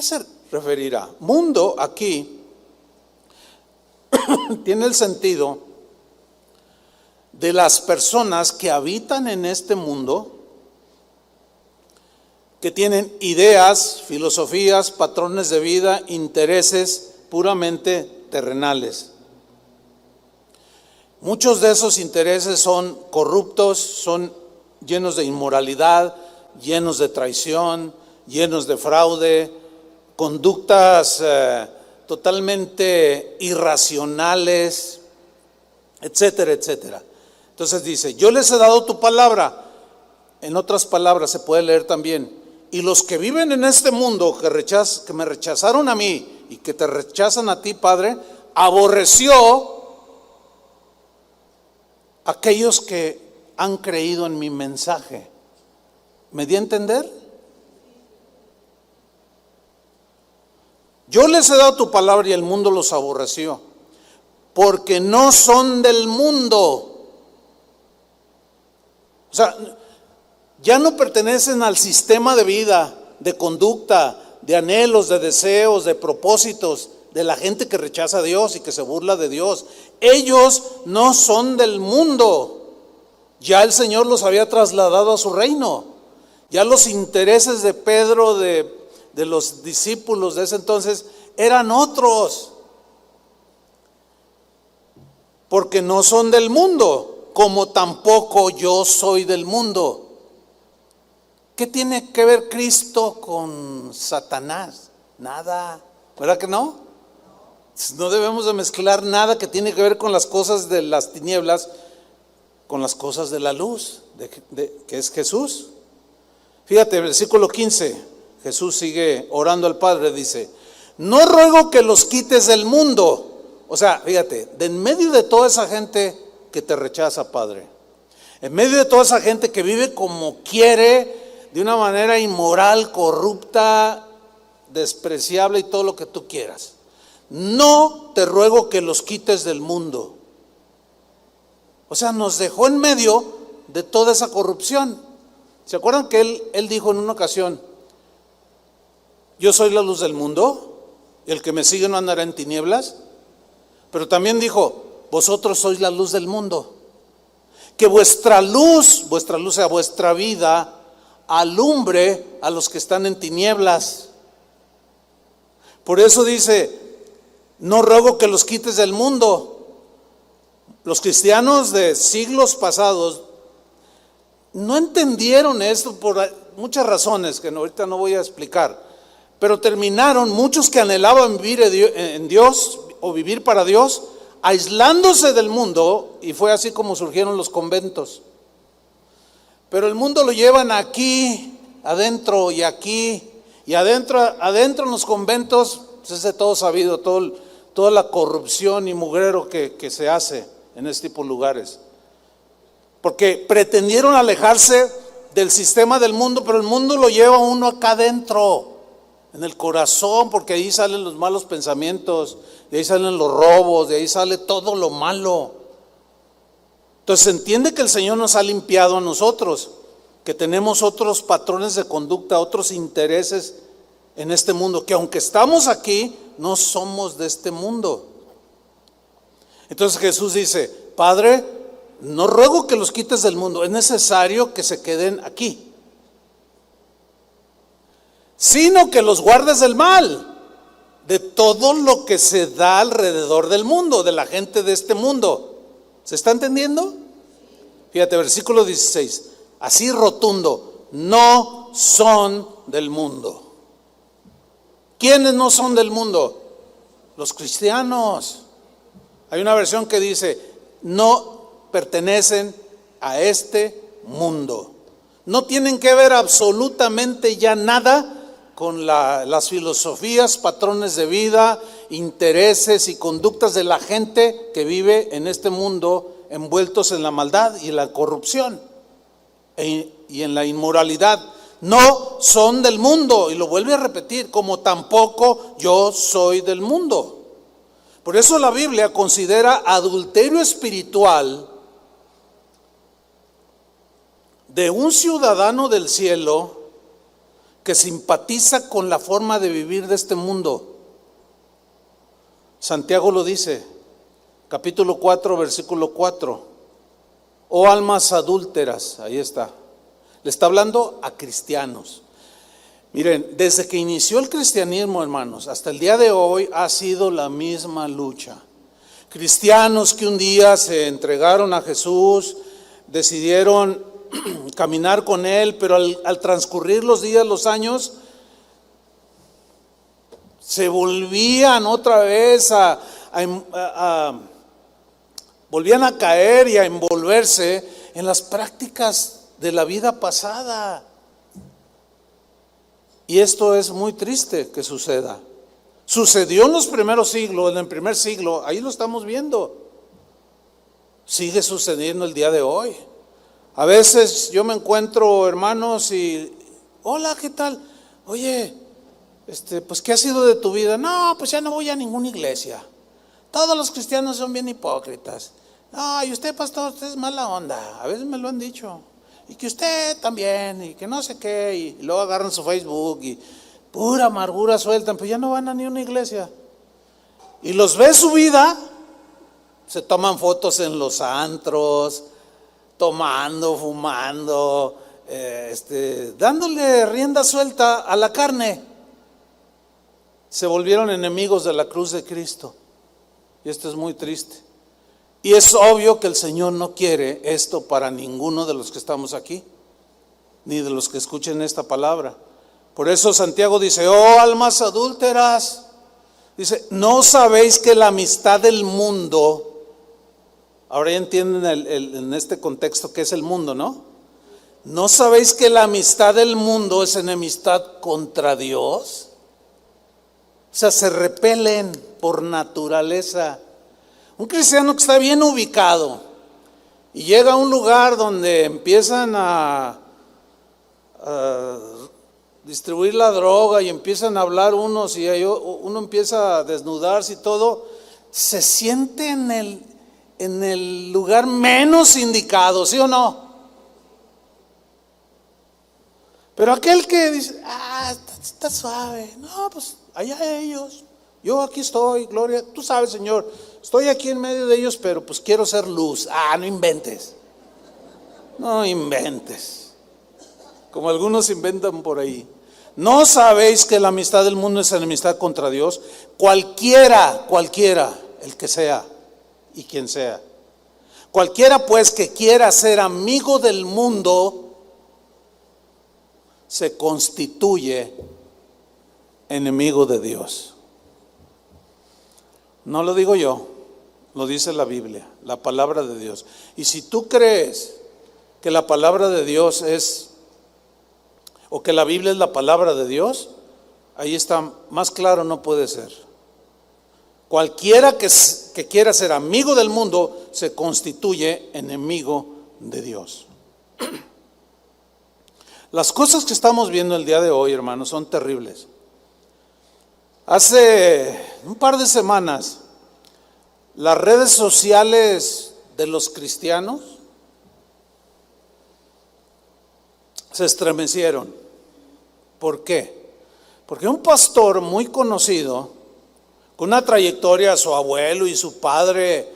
se referirá? Mundo aquí tiene el sentido de las personas que habitan en este mundo, que tienen ideas, filosofías, patrones de vida, intereses puramente terrenales. Muchos de esos intereses son corruptos, son llenos de inmoralidad, llenos de traición, llenos de fraude, conductas totalmente irracionales, etcétera, etcétera. Entonces dice, yo les he dado tu palabra. En otras palabras se puede leer también, y los que viven en este mundo que me rechazaron a mí y que te rechazan a ti, Padre, aborreció aquellos que han creído en mi mensaje. ¿Me di a entender? Yo les he dado tu palabra y el mundo los aborreció, porque no son del mundo. O sea, ya no pertenecen al sistema de vida, de conducta, de anhelos, de deseos, de propósitos de la gente que rechaza a Dios y que se burla de Dios. Ellos no son del mundo. Ya el Señor los había trasladado a su reino. Ya los intereses de Pedro, de los discípulos de ese entonces, eran otros. Porque no son del mundo, como tampoco yo soy del mundo. ¿Qué tiene que ver Cristo con Satanás? Nada, ¿verdad que no? No debemos de mezclar nada que tiene que ver con las cosas de las tinieblas con las cosas de la luz, que es Jesús. Fíjate, versículo 15, Jesús sigue orando al Padre, dice, no ruego que los quites del mundo. O sea, fíjate, de en medio de toda esa gente que te rechaza, Padre, en medio de toda esa gente que vive como quiere, de una manera inmoral, corrupta, despreciable y todo lo que tú quieras, no te ruego que los quites del mundo. O sea, nos dejó en medio de toda esa corrupción. ¿Se acuerdan que él dijo en una ocasión, yo soy la luz del mundo, y el que me sigue no andará en tinieblas? Pero también dijo, vosotros sois la luz del mundo. Que vuestra luz sea vuestra vida, alumbre a los que están en tinieblas. Por eso dice, no ruego que los quites del mundo. Los cristianos de siglos pasados no entendieron esto por muchas razones que ahorita no voy a explicar, pero terminaron muchos que anhelaban vivir en Dios o vivir para Dios, aislándose del mundo, y fue así como surgieron los conventos. Pero el mundo lo llevan aquí, adentro y aquí, y adentro en los conventos, pues es de todo sabido, toda la corrupción y mugrero que se hace en este tipo de lugares. Porque pretendieron alejarse del sistema del mundo, pero el mundo lo lleva uno acá adentro, en el corazón, porque ahí salen los malos pensamientos, de ahí salen los robos, de ahí sale todo lo malo. Entonces se entiende que el Señor nos ha limpiado a nosotros, que tenemos otros patrones de conducta, otros intereses en este mundo, que aunque estamos aquí, no somos de este mundo. Entonces Jesús dice, Padre, no ruego que los quites del mundo, es necesario que se queden aquí, sino que los guardes del mal, de todo lo que se da alrededor del mundo, de la gente de este mundo. ¿Se está entendiendo? Fíjate, versículo 16, así rotundo, no son del mundo. ¿Quiénes no son del mundo? Los cristianos. Hay una versión que dice, no pertenecen a este mundo. No tienen que ver absolutamente ya nada con las filosofías, patrones de vida, intereses y conductas de la gente que vive en este mundo envueltos en la maldad y en la corrupción y en la inmoralidad. No son del mundo, y lo vuelve a repetir, como tampoco yo soy del mundo. Por eso la Biblia considera adulterio espiritual de un ciudadano del cielo que simpatiza con la forma de vivir de este mundo. Santiago lo dice, capítulo 4, versículo 4. Oh almas adúlteras, ahí está. Le está hablando a cristianos. Miren, desde que inició el cristianismo, hermanos, hasta el día de hoy ha sido la misma lucha. Cristianos que un día se entregaron a Jesús, decidieron caminar con Él, pero al transcurrir los días, los años, se volvían otra vez volvían a caer y a envolverse en las prácticas de la vida pasada. Y esto es muy triste que suceda. Sucedió en los primeros siglos, en el primer siglo, ahí lo estamos viendo. Sigue sucediendo el día de hoy. A veces yo me encuentro, hermanos, y hola, ¿qué tal? Oye, pues ¿qué ha sido de tu vida? No, pues ya no voy a ninguna iglesia. Todos los cristianos son bien hipócritas. No, y usted, pastor, usted es mala onda. A veces me lo han dicho. Y que usted también, y que no sé qué. Y luego agarran su Facebook y pura amargura sueltan, pues ya no van a ni una iglesia. Y los ve su vida, se toman fotos en los antros, tomando, fumando, dándole rienda suelta a la carne. Se volvieron enemigos de la cruz de Cristo. Y esto es muy triste. Y es obvio que el Señor no quiere esto para ninguno de los que estamos aquí, ni de los que escuchen esta palabra. Por eso Santiago dice, oh almas adúlteras, dice, ¿no sabéis que la amistad del mundo, ahora ya entienden en este contexto qué es el mundo, ¿no? ¿No sabéis que la amistad del mundo es enemistad contra Dios? O sea, se repelen por naturaleza. Un cristiano que está bien ubicado y llega a un lugar donde empiezan a distribuir la droga y empiezan a hablar unos y uno empieza a desnudarse y todo, se siente en el lugar menos indicado, ¿sí o no? Pero aquel que dice, está suave, no, pues allá ellos, yo aquí estoy, gloria, tú sabes, Señor, estoy aquí en medio de ellos, pero pues quiero ser luz. No inventes, no inventes, como algunos inventan por ahí. ¿No sabéis que la amistad del mundo es enemistad contra Dios? Cualquiera, el que sea y quien sea. Cualquiera pues que quiera ser amigo del mundo, se constituye enemigo de Dios. No lo digo yo, lo dice la Biblia, la palabra de Dios. Y si tú crees que la palabra de Dios o que la Biblia es la palabra de Dios, ahí está, más claro no puede ser. Cualquiera que quiera ser amigo del mundo se constituye enemigo de Dios. Las cosas que estamos viendo el día de hoy, hermanos, son terribles. Hace un par de semanas, las redes sociales de los cristianos se estremecieron. ¿Por qué? Porque un pastor muy conocido, con una trayectoria, su abuelo y su padre,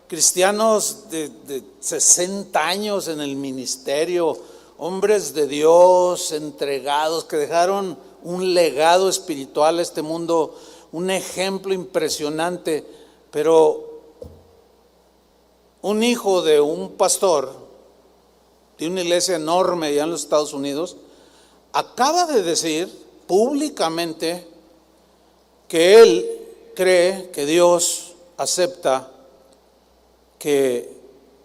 cristianos de 60 años en el ministerio, hombres de Dios, entregados, que dejaron un legado espiritual a este mundo, un ejemplo impresionante, pero un hijo de un pastor de una iglesia enorme allá en los Estados Unidos acaba de decir públicamente que él cree que Dios acepta que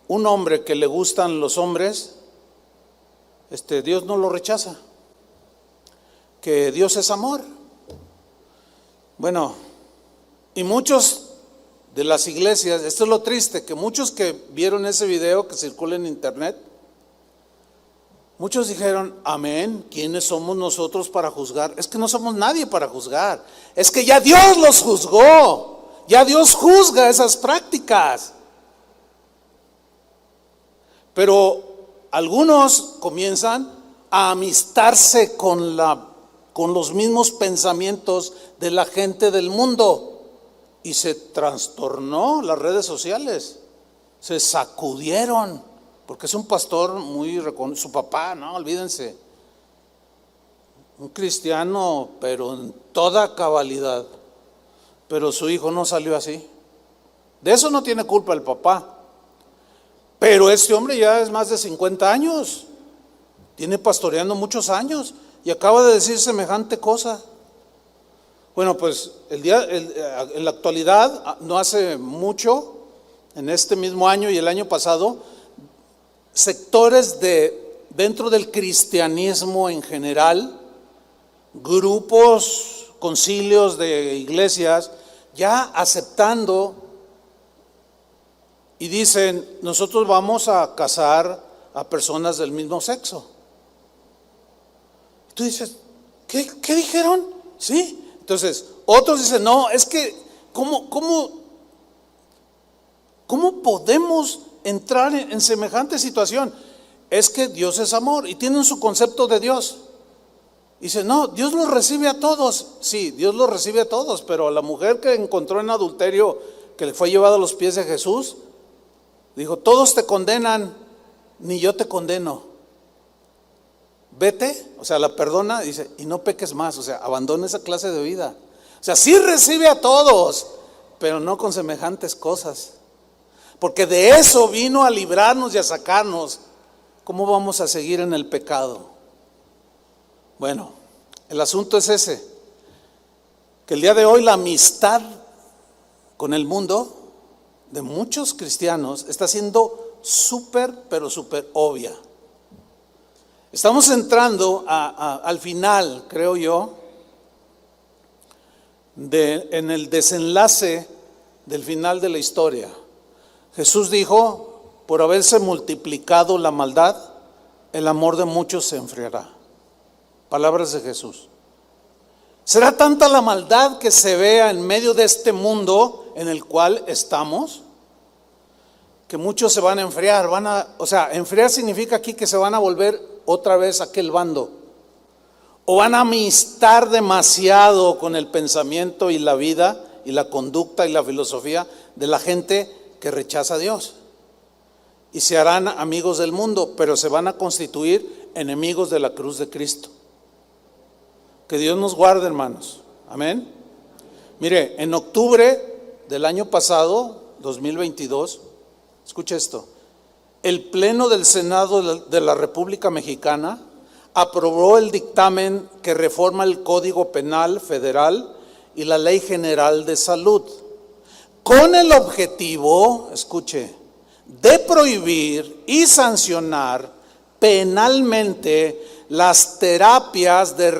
un hombre que le gustan los hombres, Dios no lo rechaza, que Dios es amor. Bueno, y muchos de las iglesias, esto es lo triste, que muchos que vieron ese video que circula en internet, muchos dijeron, amén, ¿quiénes somos nosotros para juzgar? Es que no somos nadie para juzgar, es que ya Dios los juzgó, ya Dios juzga esas prácticas. Pero algunos comienzan a amistarse con los mismos pensamientos de la gente del mundo y se trastornó las redes sociales, se sacudieron, porque es un pastor muy reconocido, su papá, no olvídense, un cristiano pero en toda cabalidad, pero su hijo no salió así. De eso no tiene culpa el papá. Pero este hombre ya es más de 50 años, tiene pastoreando muchos años y acaba de decir semejante cosa. Bueno, pues en la actualidad, no hace mucho, en este mismo año y el año pasado, sectores dentro del cristianismo en general, grupos, concilios de iglesias, ya aceptando y dicen, nosotros vamos a casar a personas del mismo sexo. Tú dices, ¿qué dijeron? Sí. Entonces, otros dicen, no, es que, ¿cómo podemos entrar en semejante situación? Es que Dios es amor y tienen su concepto de Dios. Dice, no, Dios los recibe a todos. Sí, Dios los recibe a todos, pero a la mujer que encontró en adulterio, que le fue llevada a los pies de Jesús, dijo, todos te condenan, ni yo te condeno. Vete, o sea, la perdona, dice, y no peques más, o sea, abandona esa clase de vida. O sea, sí recibe a todos, pero no con semejantes cosas. Porque de eso vino a librarnos y a sacarnos. ¿Cómo vamos a seguir en el pecado? Bueno, el asunto es ese, que el día de hoy la amistad con el mundo de muchos cristianos está siendo pero súper obvia. Estamos entrando al final, creo yo, en el desenlace del final de la historia. Jesús dijo, por haberse multiplicado la maldad, el amor de muchos se enfriará. Palabras de Jesús. ¿Será tanta la maldad que se vea en medio de este mundo en el cual estamos? Que muchos se van a enfriar, enfriar significa aquí que se van a volver otra vez a aquel bando, o van a amistar demasiado con el pensamiento y la vida y la conducta y la filosofía de la gente que rechaza a Dios, y se harán amigos del mundo, pero se van a constituir enemigos de la cruz de Cristo. Que Dios nos guarde, hermanos. Amén. Mire, en octubre del año pasado, 2022, escuche esto, el Pleno del Senado de la República Mexicana aprobó el dictamen que reforma el Código Penal Federal y la Ley General de Salud, con el objetivo, escuche, de prohibir y sancionar penalmente las terapias de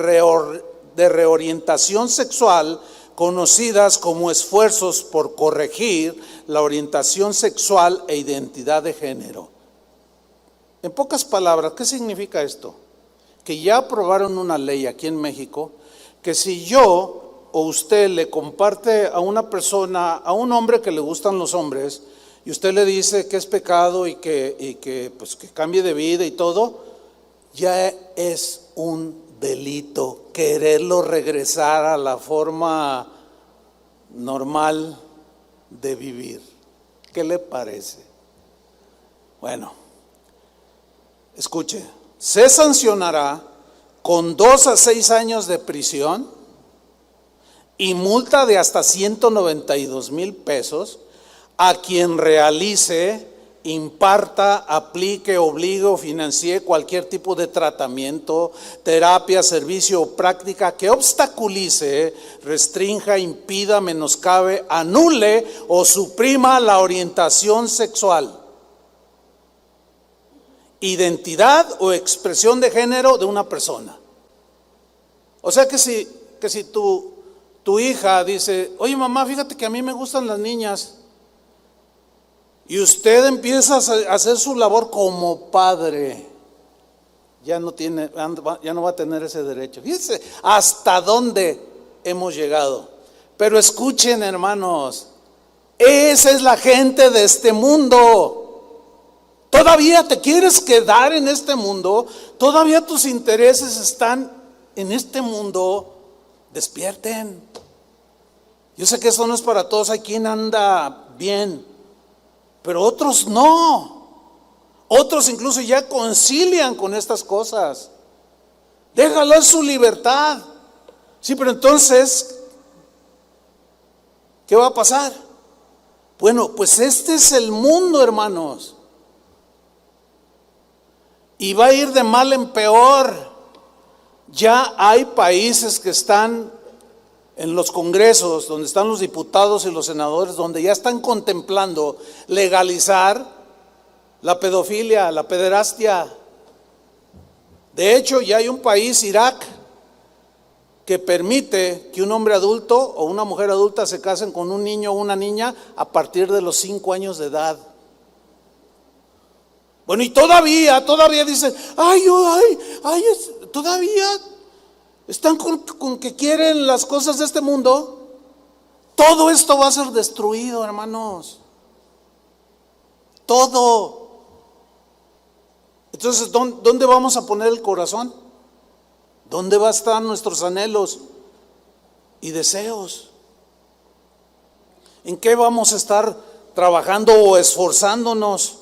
reorientación sexual conocidas como esfuerzos por corregir la orientación sexual e identidad de género. En pocas palabras, ¿qué significa esto? Que ya aprobaron una ley aquí en México que si yo o usted le comparte a una persona, a un hombre que le gustan los hombres, y usted le dice que es pecado y que cambie de vida y todo, ya es un delito quererlo regresar a la forma normal de vivir. ¿Qué le parece? Bueno, escuche, se sancionará con 2 a 6 años de prisión y multa de hasta 192,000 pesos a quien realice, imparta, aplique, obligue o financie cualquier tipo de tratamiento, terapia, servicio o práctica que obstaculice, restrinja, impida, menoscabe, anule o suprima la orientación sexual, identidad o expresión de género de una persona. O sea que si tu hija dice, oye mamá, fíjate que a mí me gustan las niñas, y usted empieza a hacer su labor como padre, ya no va a tener ese derecho. Fíjense hasta dónde hemos llegado. Pero escuchen, hermanos, esa es la gente de este mundo. Todavía te quieres quedar en este mundo, todavía tus intereses están en este mundo. Despierten. Yo sé que eso no es para todos, hay quien anda bien, pero otros no. Otros incluso ya concilian con estas cosas. Déjalo en su libertad. Sí, pero entonces, ¿qué va a pasar? Bueno, pues este es el mundo, hermanos. Y va a ir de mal en peor. Ya hay países que están en los congresos, donde están los diputados y los senadores, donde ya están contemplando legalizar la pedofilia, la pederastia. De hecho, ya hay un país, Irak, que permite que un hombre adulto o una mujer adulta se casen con un niño o una niña a partir de los 5 años de edad. Bueno, y todavía dicen, todavía están con que quieren las cosas de este mundo. Todo esto va a ser destruido, hermanos. Todo. Entonces, ¿dónde vamos a poner el corazón? ¿Dónde van a estar nuestros anhelos y deseos? ¿En qué vamos a estar trabajando o esforzándonos?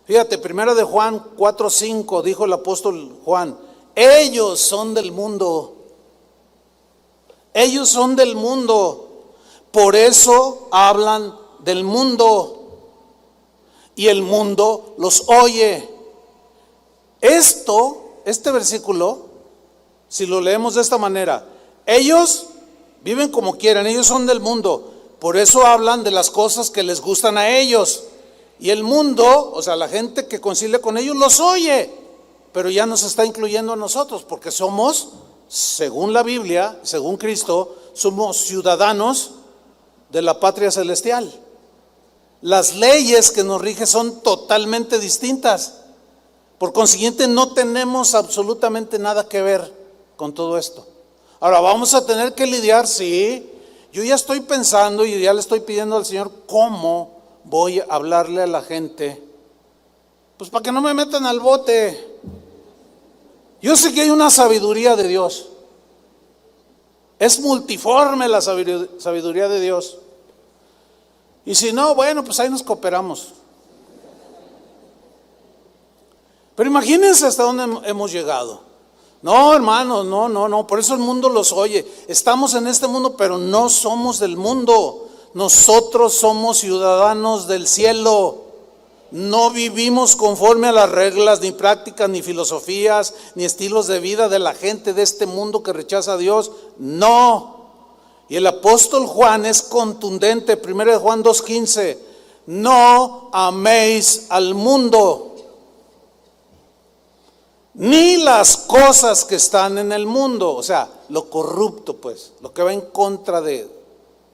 Fíjate, primera de Juan 4:5 dijo el apóstol Juan: ellos son del mundo. Ellos son del mundo. Por eso hablan del mundo. Y el mundo los oye. Este versículo, si lo leemos de esta manera, ellos viven como quieran, ellos son del mundo. Por eso hablan de las cosas que les gustan a ellos. Y el mundo, o sea, la gente que concilia con ellos, los oye, pero ya nos está incluyendo a nosotros, porque somos, según la Biblia, según Cristo, somos ciudadanos de la patria celestial. Las leyes que nos rigen son totalmente distintas. Por consiguiente, no tenemos absolutamente nada que ver con todo esto. Ahora, vamos a tener que lidiar, sí. Yo ya estoy pensando y ya le estoy pidiendo al Señor cómo voy a hablarle a la gente, pues para que no me metan al bote. Yo sé que hay una sabiduría de Dios, es multiforme la sabiduría de Dios, y si no, bueno, pues ahí nos cooperamos. Pero imagínense hasta dónde hemos llegado. No, hermanos, no, por eso el mundo los oye. Estamos en este mundo, pero no somos del mundo. Nosotros somos ciudadanos del cielo. No vivimos conforme a las reglas, ni prácticas, ni filosofías, ni estilos de vida de la gente de este mundo que rechaza a Dios. No. Y el apóstol Juan es contundente, 1 Juan 2:15. No améis al mundo, ni las cosas que están en el mundo. O sea, lo corrupto, pues, lo que va en contra de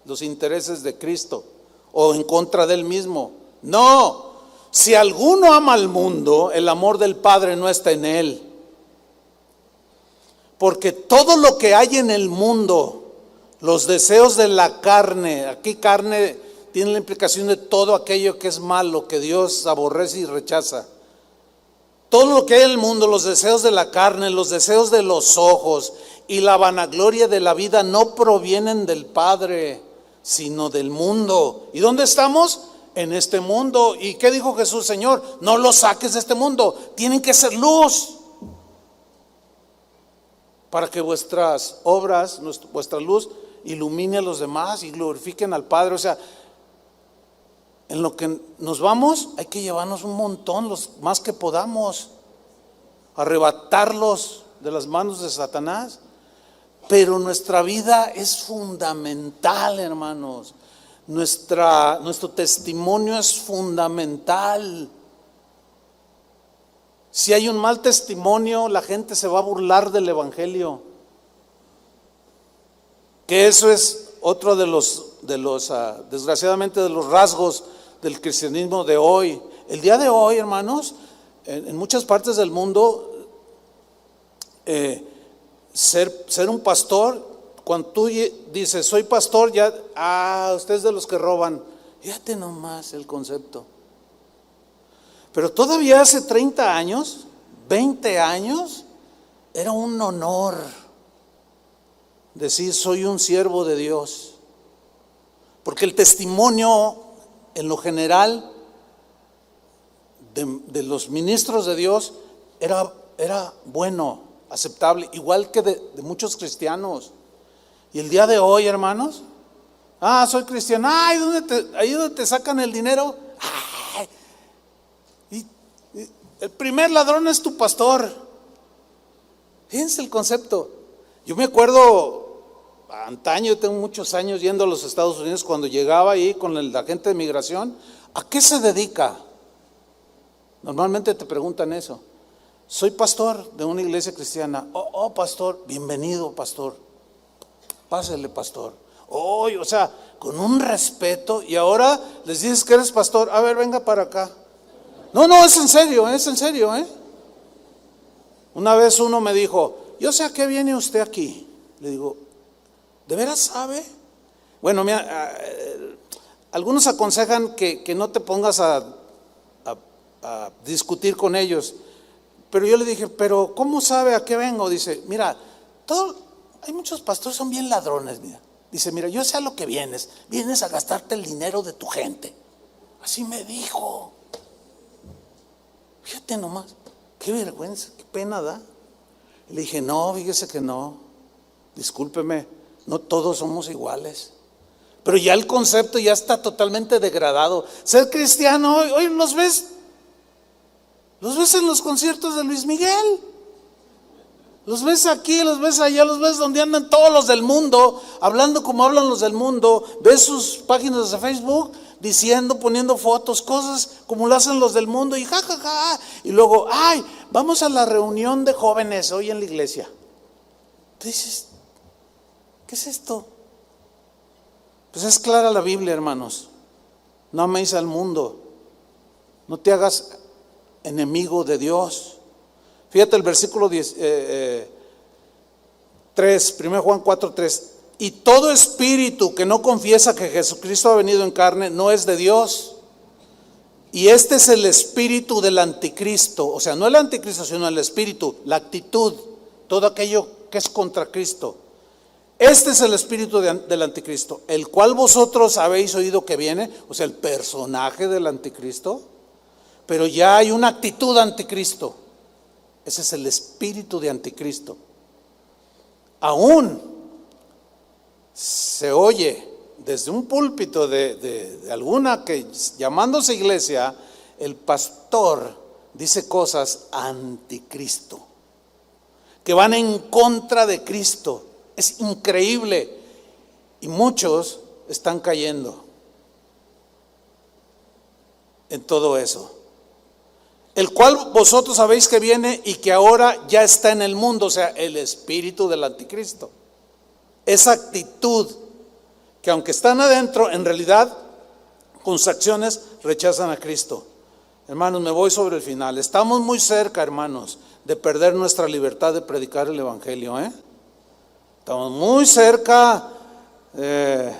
los intereses de Cristo o en contra de él mismo. No, si alguno ama al mundo, el amor del Padre no está en él. Porque todo lo que hay en el mundo, los deseos de la carne, aquí carne tiene la implicación de todo aquello que es malo, que Dios aborrece y rechaza. Todo lo que hay en el mundo, los deseos de la carne, los deseos de los ojos y la vanagloria de la vida no provienen del Padre, sino del mundo. ¿Y dónde estamos? En este mundo. ¿Y qué dijo Jesús? Señor, no los saques de este mundo, tienen que ser luz, para que vuestras obras, vuestra luz ilumine a los demás y glorifiquen al Padre. O sea, en lo que nos vamos hay que llevarnos un montón, los más que podamos, arrebatarlos de las manos de Satanás. Pero nuestra vida es fundamental, hermanos. Nuestro testimonio es fundamental. Si hay un mal testimonio, la gente se va a burlar del evangelio. Que eso es otro de los desgraciadamente, de los rasgos del cristianismo de hoy. El día de hoy, hermanos, en muchas partes del mundo, ser un pastor, cuando tú dices soy pastor, ya, usted es de los que roban. Fíjate nomás el concepto. Pero todavía hace 30 años, 20 años, era un honor decir soy un siervo de Dios. Porque el testimonio, en lo general, de los ministros de Dios era bueno, aceptable, igual que de muchos cristianos. Y el día de hoy, hermanos, Ah, soy cristiano. Ay, ahí donde te sacan el dinero. Ay, y el primer ladrón es tu pastor. Fíjense el concepto. Yo me acuerdo, antaño, yo tengo muchos años yendo a los Estados Unidos, cuando llegaba ahí con el agente de migración. ¿A qué se dedica? Normalmente te preguntan eso. Soy pastor de una iglesia cristiana. Oh, pastor, bienvenido, pastor. Pásele, pastor. Oh, o sea, con un respeto. Y ahora les dices que eres pastor. A ver, venga para acá. No, es en serio, Una vez uno me dijo, yo sé a qué viene usted aquí. Le digo, ¿de veras sabe? Bueno, mira, algunos aconsejan que no te pongas a discutir con ellos. Pero yo le dije, pero ¿cómo sabe a qué vengo? Dice, mira, hay muchos pastores son bien ladrones, mira. Dice, mira, yo sé a lo que vienes a gastarte el dinero de tu gente. Así me dijo. Fíjate nomás, qué vergüenza, qué pena da. Le dije, no, fíjese que no, discúlpeme, no todos somos iguales. Pero ya el concepto ya está totalmente degradado. Ser cristiano, hoy los ves en los conciertos de Luis Miguel. Los ves aquí, los ves allá, los ves donde andan todos los del mundo, hablando como hablan los del mundo. Ves sus páginas de Facebook diciendo, poniendo fotos, cosas como lo hacen los del mundo y jajaja. Y luego, ay, vamos a la reunión de jóvenes hoy en la iglesia. Tú dices, ¿qué es esto? Pues es clara la Biblia, hermanos. No améis al mundo. No te hagas enemigo de Dios. Fíjate el versículo 3, 1 Juan 4:3. Y todo espíritu que no confiesa que Jesucristo ha venido en carne no es de Dios. Y este es el espíritu del anticristo. O sea, no el anticristo, sino el espíritu, la actitud, todo aquello que es contra Cristo. Este es el espíritu del anticristo, el cual vosotros habéis oído que viene, o sea, el personaje del anticristo. Pero ya hay una actitud anticristo. Ese es el espíritu de anticristo. Aún se oye desde un púlpito de alguna que llamándose iglesia, el pastor dice cosas anticristo, que van en contra de Cristo. Es increíble. Y muchos están cayendo en todo eso. El cual vosotros sabéis que viene y que ahora ya está en el mundo, o sea, el espíritu del anticristo. Esa actitud que aunque están adentro, en realidad con sus acciones rechazan a Cristo. Hermanos, me voy sobre el final. Estamos muy cerca, hermanos, de perder nuestra libertad de predicar el evangelio, Estamos muy cerca de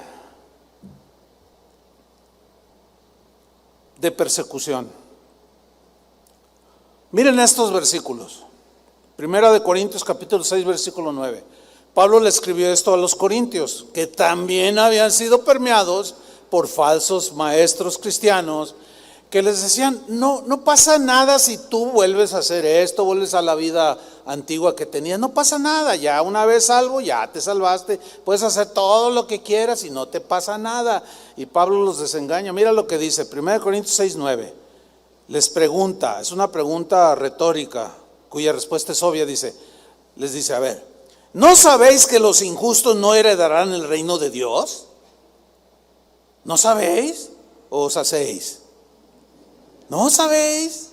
persecución. Miren estos versículos. Primera de Corintios capítulo 6 versículo 9. Pablo le escribió esto a los corintios, que también habían sido permeados por falsos maestros cristianos, que les decían, no pasa nada si tú vuelves a hacer esto, vuelves a la vida antigua que tenías, no pasa nada, ya una vez salvo, ya te salvaste, puedes hacer todo lo que quieras y no te pasa nada. Y Pablo los desengaña. Mira lo que dice, 1 Corintios 6, 9. Les pregunta, es una pregunta retórica, cuya respuesta es obvia, les dice, a ver, ¿no sabéis que los injustos no heredarán el reino de Dios? ¿No sabéis? ¿O os hacéis? ¿No sabéis?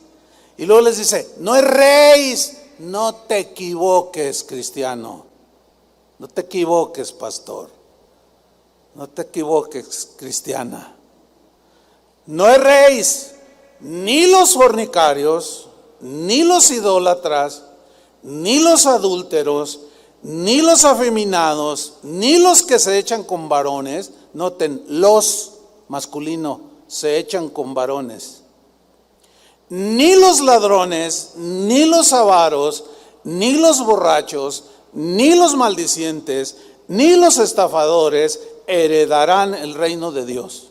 Y luego les dice, no erréis. No te equivoques, cristiano. No te equivoques, pastor. No te equivoques, cristiana. No erréis, ni los fornicarios, ni los idólatras, ni los adúlteros, ni los afeminados, ni los que se echan con varones. Noten, los masculino se echan con varones. Ni los ladrones, ni los avaros, ni los borrachos, ni los maldicientes, ni los estafadores heredarán el reino de Dios.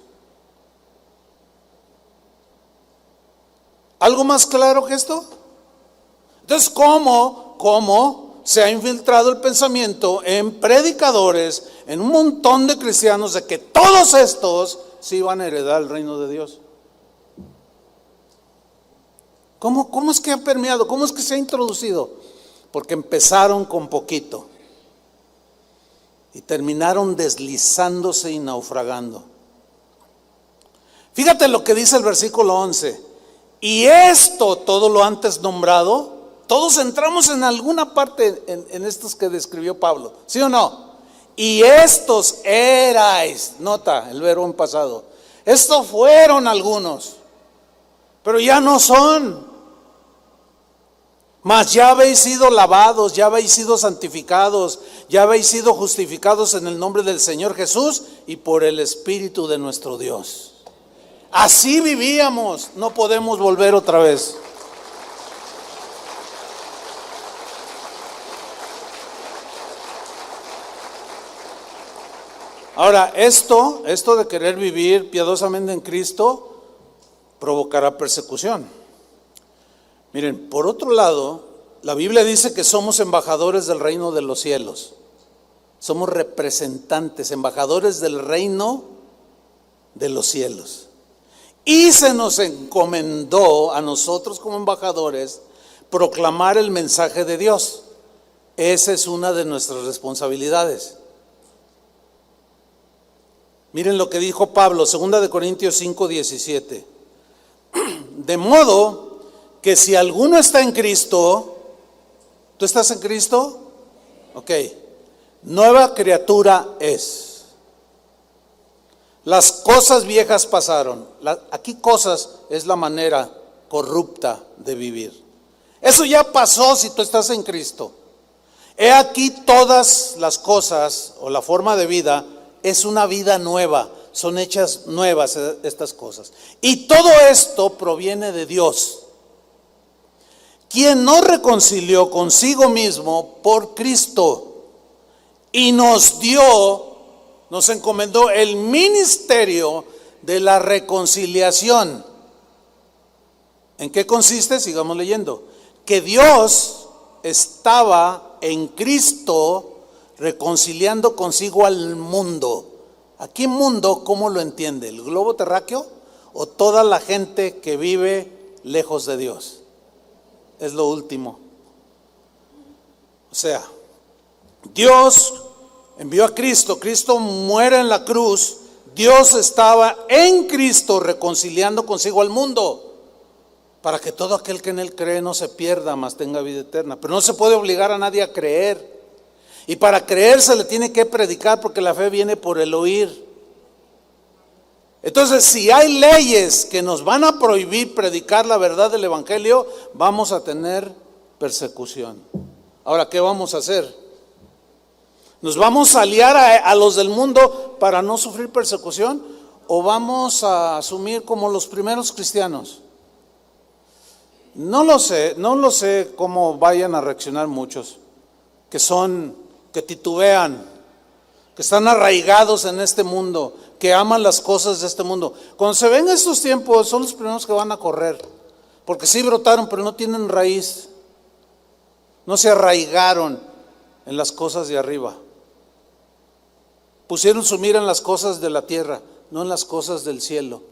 ¿Algo más claro que esto? Entonces, ¿cómo se ha infiltrado el pensamiento en predicadores, en un montón de cristianos, de que todos estos sí van a heredar el reino de Dios. ¿Cómo es que ha permeado? ¿Cómo es que se ha introducido? Porque empezaron con poquito y terminaron deslizándose y naufragando. Fíjate lo que dice el versículo 11. Y esto, todo lo antes nombrado, todos entramos en alguna parte en estos que describió Pablo, ¿sí o no? Y estos erais, nota el verbo en pasado, estos fueron algunos, pero ya no son. Mas ya habéis sido lavados, ya habéis sido santificados, ya habéis sido justificados en el nombre del Señor Jesús y por el Espíritu de nuestro Dios. Así vivíamos, no podemos volver otra vez. Ahora, esto de querer vivir piadosamente en Cristo provocará persecución. Miren, por otro lado, la Biblia dice que somos embajadores del reino de los cielos. Somos representantes, embajadores del reino de los cielos. Y se nos encomendó a nosotros como embajadores proclamar el mensaje de Dios. Esa es una de nuestras responsabilidades. Miren lo que dijo Pablo, 2 Corintios 5:17. De modo que si alguno está en Cristo, ¿tú estás en Cristo? Ok, nueva criatura es. Las cosas viejas pasaron. Aquí cosas es la manera corrupta de vivir. Eso ya pasó si tú estás en Cristo. He aquí todas las cosas o la forma de vida es una vida nueva. Son hechas nuevas estas cosas. Y todo esto proviene de Dios, quien nos reconcilió consigo mismo por Cristo y nos encomendó el ministerio de la reconciliación. ¿En qué consiste? Sigamos leyendo. Que Dios estaba en Cristo reconciliando consigo al mundo. Aquí mundo, ¿cómo lo entiende? ¿El globo terráqueo o toda la gente que vive lejos de Dios? Es lo último. O sea, Dios envió a Cristo, Cristo muere en la cruz, Dios estaba en Cristo reconciliando consigo al mundo, para que todo aquel que en Él cree no se pierda, mas tenga vida eterna. Pero no se puede obligar a nadie a creer. Y para creer se le tiene que predicar, porque la fe viene por el oír. Entonces, si hay leyes que nos van a prohibir predicar la verdad del Evangelio, vamos a tener persecución. Ahora, ¿qué vamos a hacer? ¿Nos vamos a aliar a los del mundo para no sufrir persecución? ¿O vamos a asumir como los primeros cristianos? No lo sé cómo vayan a reaccionar muchos, que titubean, que están arraigados en este mundo, que aman las cosas de este mundo. Cuando se ven estos tiempos, son los primeros que van a correr, porque sí brotaron, pero no tienen raíz, no se arraigaron en las cosas de arriba. Pusieron su mira en las cosas de la tierra, no en las cosas del cielo.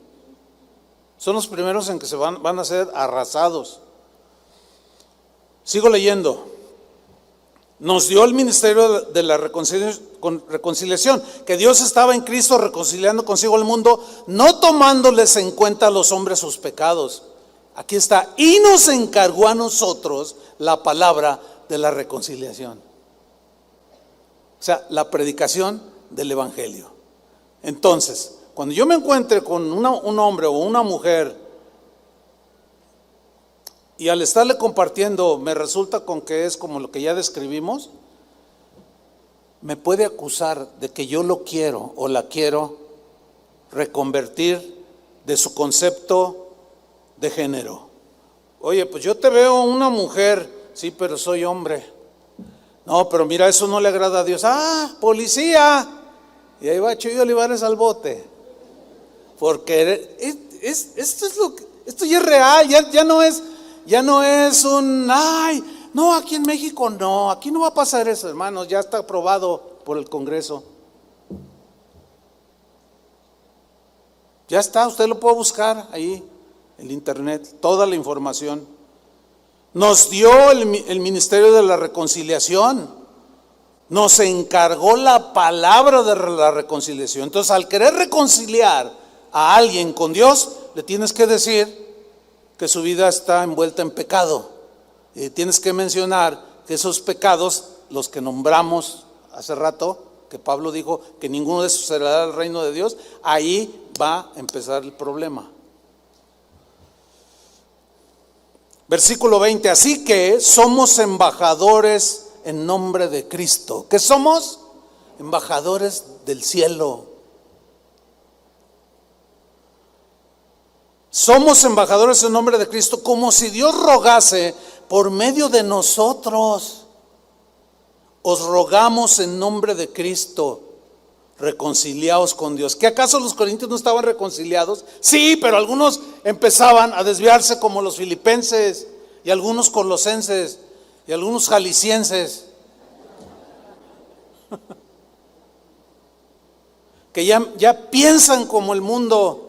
Son los primeros en que van a ser arrasados. Sigo leyendo. Nos dio el ministerio de la reconciliación, que Dios estaba en Cristo reconciliando consigo al mundo, no tomándoles en cuenta a los hombres sus pecados. Aquí está. Y nos encargó a nosotros la palabra de la reconciliación. O sea, la predicación del Evangelio. Entonces, cuando yo me encuentre con un hombre o una mujer y al estarle compartiendo me resulta con que es como lo que ya describimos, me puede acusar de que yo lo quiero o la quiero reconvertir de su concepto de género. Oye, pues yo te veo una mujer, sí, pero soy hombre. No, pero mira, eso no le agrada a Dios. ¡Ah, policía! Y ahí va Chuy Olivares al bote. Porque esto ya es real, ya no es un, ay, no, aquí en México no, aquí no va a pasar eso, hermanos, ya está aprobado por el Congreso. Ya está, usted lo puede buscar ahí, en internet, toda la información. Nos dio el Ministerio de la Reconciliación, nos encargó la palabra de la reconciliación. Entonces, al querer reconciliar a alguien con Dios, le tienes que decir que su vida está envuelta en pecado. Y tienes que mencionar que esos pecados, los que nombramos hace rato, que Pablo dijo que ninguno de esos será el reino de Dios, ahí va a empezar el problema. Versículo 20, así que somos embajadores en nombre de Cristo. ¿Qué somos? Embajadores del cielo. Somos embajadores en nombre de Cristo, como si Dios rogase por medio de nosotros. Os rogamos en nombre de Cristo, reconciliaos con Dios. ¿Que acaso los corintios no estaban reconciliados? Sí, pero algunos empezaban a desviarse, como los filipenses, y algunos colosenses, y algunos jaliscienses, que ya piensan como el mundo.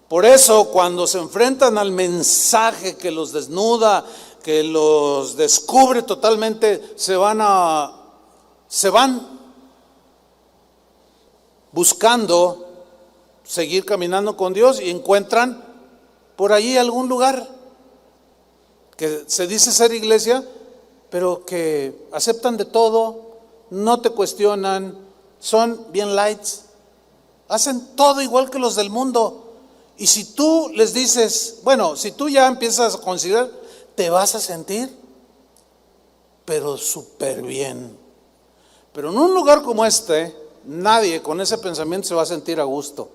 Por eso, cuando se enfrentan al mensaje que los desnuda, que los descubre totalmente, se van buscando seguir caminando con Dios y encuentran por allí algún lugar que se dice ser iglesia, pero que aceptan de todo, no te cuestionan, son bien lights, hacen todo igual que los del mundo. Y si tú les dices, bueno, si tú ya empiezas a considerar, te vas a sentir, pero súper bien. Pero en un lugar como este, nadie con ese pensamiento se va a sentir a gusto.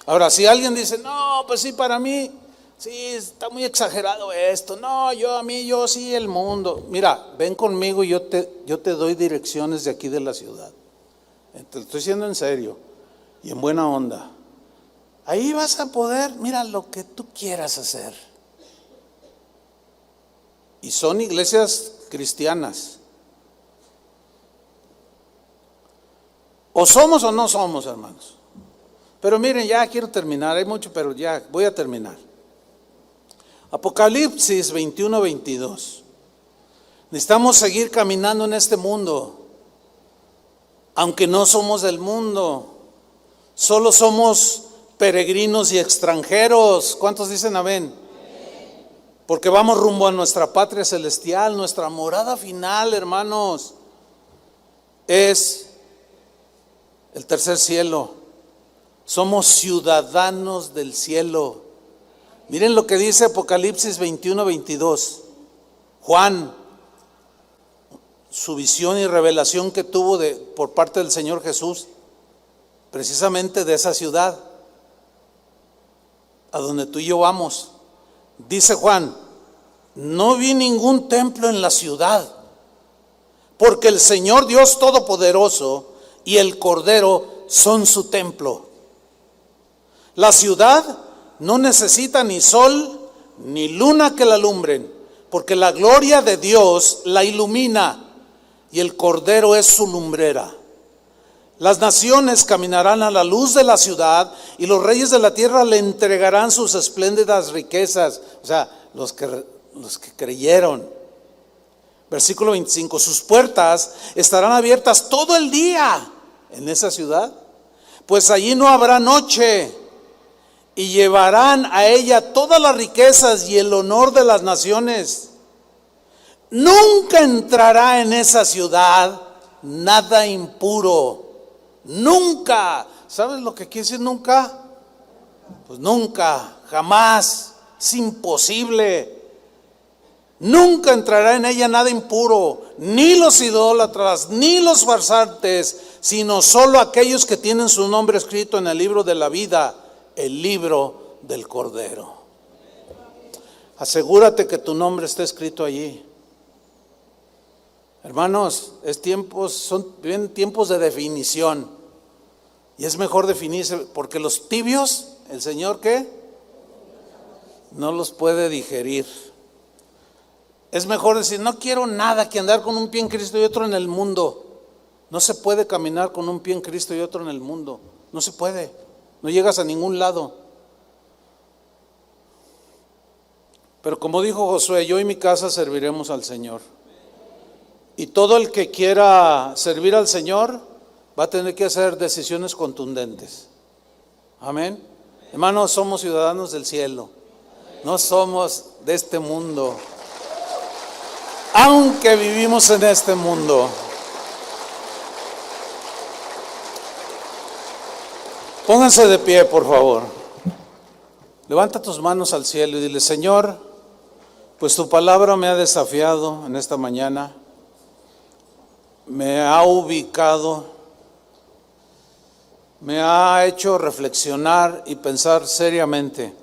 Ahora, si alguien dice, no, pues sí, para mí, sí, está muy exagerado esto. No, yo sí, el mundo. Mira, ven conmigo y yo te doy direcciones de aquí de la ciudad. Te lo estoy diciendo en serio y en buena onda. Ahí vas a poder, mira, lo que tú quieras hacer. Y son iglesias cristianas. O somos o no somos, hermanos. Pero miren, ya quiero terminar, hay mucho, pero ya voy a terminar. Apocalipsis 21-22. Necesitamos seguir caminando en este mundo, aunque no somos del mundo, solo somos peregrinos y extranjeros. ¿Cuántos dicen amén? Porque vamos rumbo a nuestra patria celestial, nuestra morada final, hermanos, es el tercer cielo. Somos ciudadanos del cielo. Miren lo que dice Apocalipsis 21-22. Juan, su visión y revelación que tuvo por parte del Señor Jesús, precisamente de esa ciudad a donde tú y yo vamos. Dice Juan, no vi ningún templo en la ciudad, porque el Señor Dios Todopoderoso y el Cordero son su templo. La ciudad no necesita ni sol ni luna que la alumbren, porque la gloria de Dios la ilumina y el Cordero es su lumbrera. Las naciones caminarán a la luz de la ciudad y los reyes de la tierra le entregarán sus espléndidas riquezas. O sea, los que creyeron. Versículo 25, sus puertas estarán abiertas todo el día en esa ciudad, pues allí no habrá noche, y llevarán a ella todas las riquezas y el honor de las naciones. Nunca entrará en esa ciudad nada impuro. Nunca. ¿Sabes lo que quiere decir nunca? Pues nunca, jamás, es imposible. Nunca entrará en ella nada impuro, ni los idólatras, ni los farsantes, sino solo aquellos que tienen su nombre escrito en el libro de la vida, el libro del Cordero. Asegúrate que tu nombre esté escrito allí. Hermanos, vienen tiempos de definición. Y es mejor definirse, porque los tibios, el Señor ¿qué? No los puede digerir. Es mejor decir, no quiero nada que andar con un pie en Cristo y otro en el mundo. No se puede caminar con un pie en Cristo y otro en el mundo. No se puede. No llegas a ningún lado. Pero como dijo Josué, yo y mi casa serviremos al Señor. Y todo el que quiera servir al Señor va a tener que hacer decisiones contundentes. Amén. Hermanos, somos ciudadanos del cielo. No somos de este mundo. Aunque vivimos en este mundo. Pónganse de pie, por favor. Levanta tus manos al cielo y dile, Señor, pues tu palabra me ha desafiado en esta mañana, me ha ubicado, me ha hecho reflexionar y pensar seriamente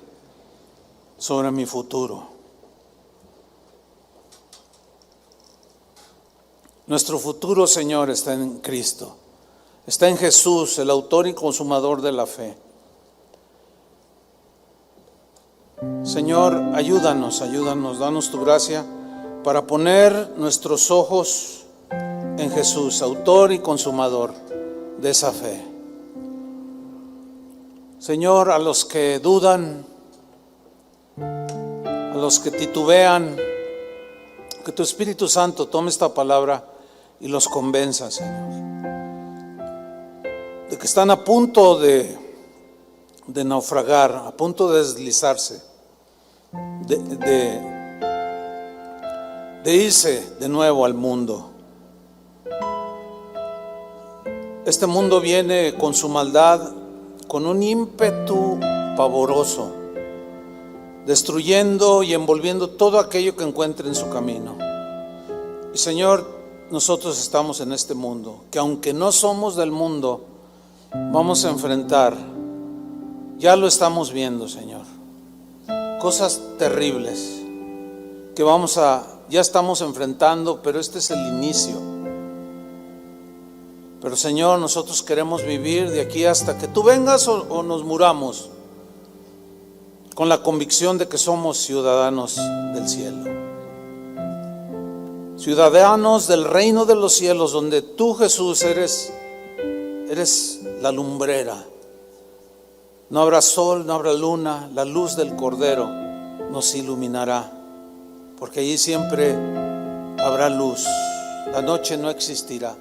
sobre mi futuro. Nuestro futuro, Señor, está en Cristo. Está en Jesús, el autor y consumador de la fe. Señor, ayúdanos, danos tu gracia para poner nuestros ojos en Jesús, autor y consumador de esa fe. Señor, a los que dudan, a los que titubean, que tu Espíritu Santo tome esta palabra y los convenza, Señor, de que están a punto de naufragar, a punto de deslizarse, de irse de nuevo al mundo. Este mundo viene con su maldad, con un ímpetu pavoroso, destruyendo y envolviendo todo aquello que encuentre en su camino. Y Señor, nosotros estamos en este mundo, que aunque no somos del mundo, vamos a enfrentar, ya lo estamos viendo, Señor, cosas terribles que ya estamos enfrentando, pero este es el inicio. Pero Señor, nosotros queremos vivir de aquí hasta que tú vengas o nos muramos, con la convicción de que somos ciudadanos del cielo, ciudadanos del reino de los cielos, donde tú, Jesús, eres la lumbrera. No habrá sol, no habrá luna, la luz del Cordero nos iluminará, porque allí siempre habrá luz, la noche no existirá,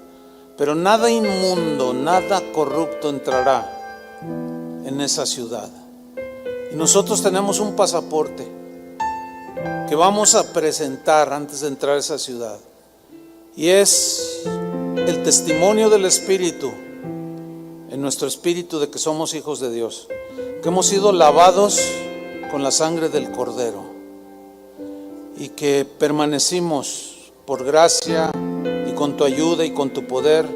pero nada inmundo, nada corrupto entrará en esa ciudad. Y nosotros tenemos un pasaporte que vamos a presentar antes de entrar a esa ciudad, y es el testimonio del Espíritu, en nuestro espíritu, de que somos hijos de Dios, que hemos sido lavados con la sangre del Cordero y que permanecimos por gracia y con tu ayuda y con tu poder,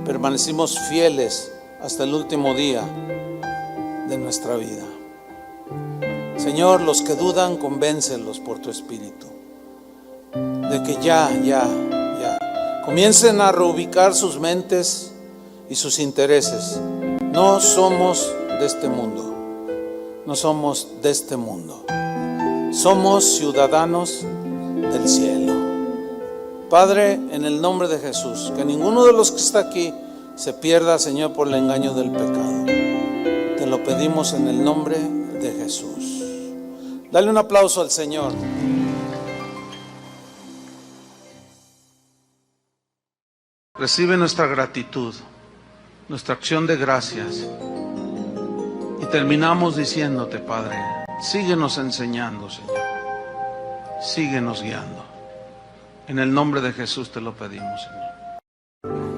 permanecimos fieles hasta el último día de nuestra vida. Señor, los que dudan, convéncelos por tu Espíritu de que ya comiencen a reubicar sus mentes y sus intereses. No somos de este mundo, no somos de este mundo, somos ciudadanos del cielo. Padre, en el nombre de Jesús, que ninguno de los que está aquí se pierda, Señor, por el engaño del pecado. Te lo pedimos en el nombre de Jesús. Dale un aplauso al Señor. Recibe nuestra gratitud, nuestra acción de gracias, y terminamos diciéndote, Padre, síguenos enseñando, Señor, síguenos guiando. En el nombre de Jesús te lo pedimos, Señor.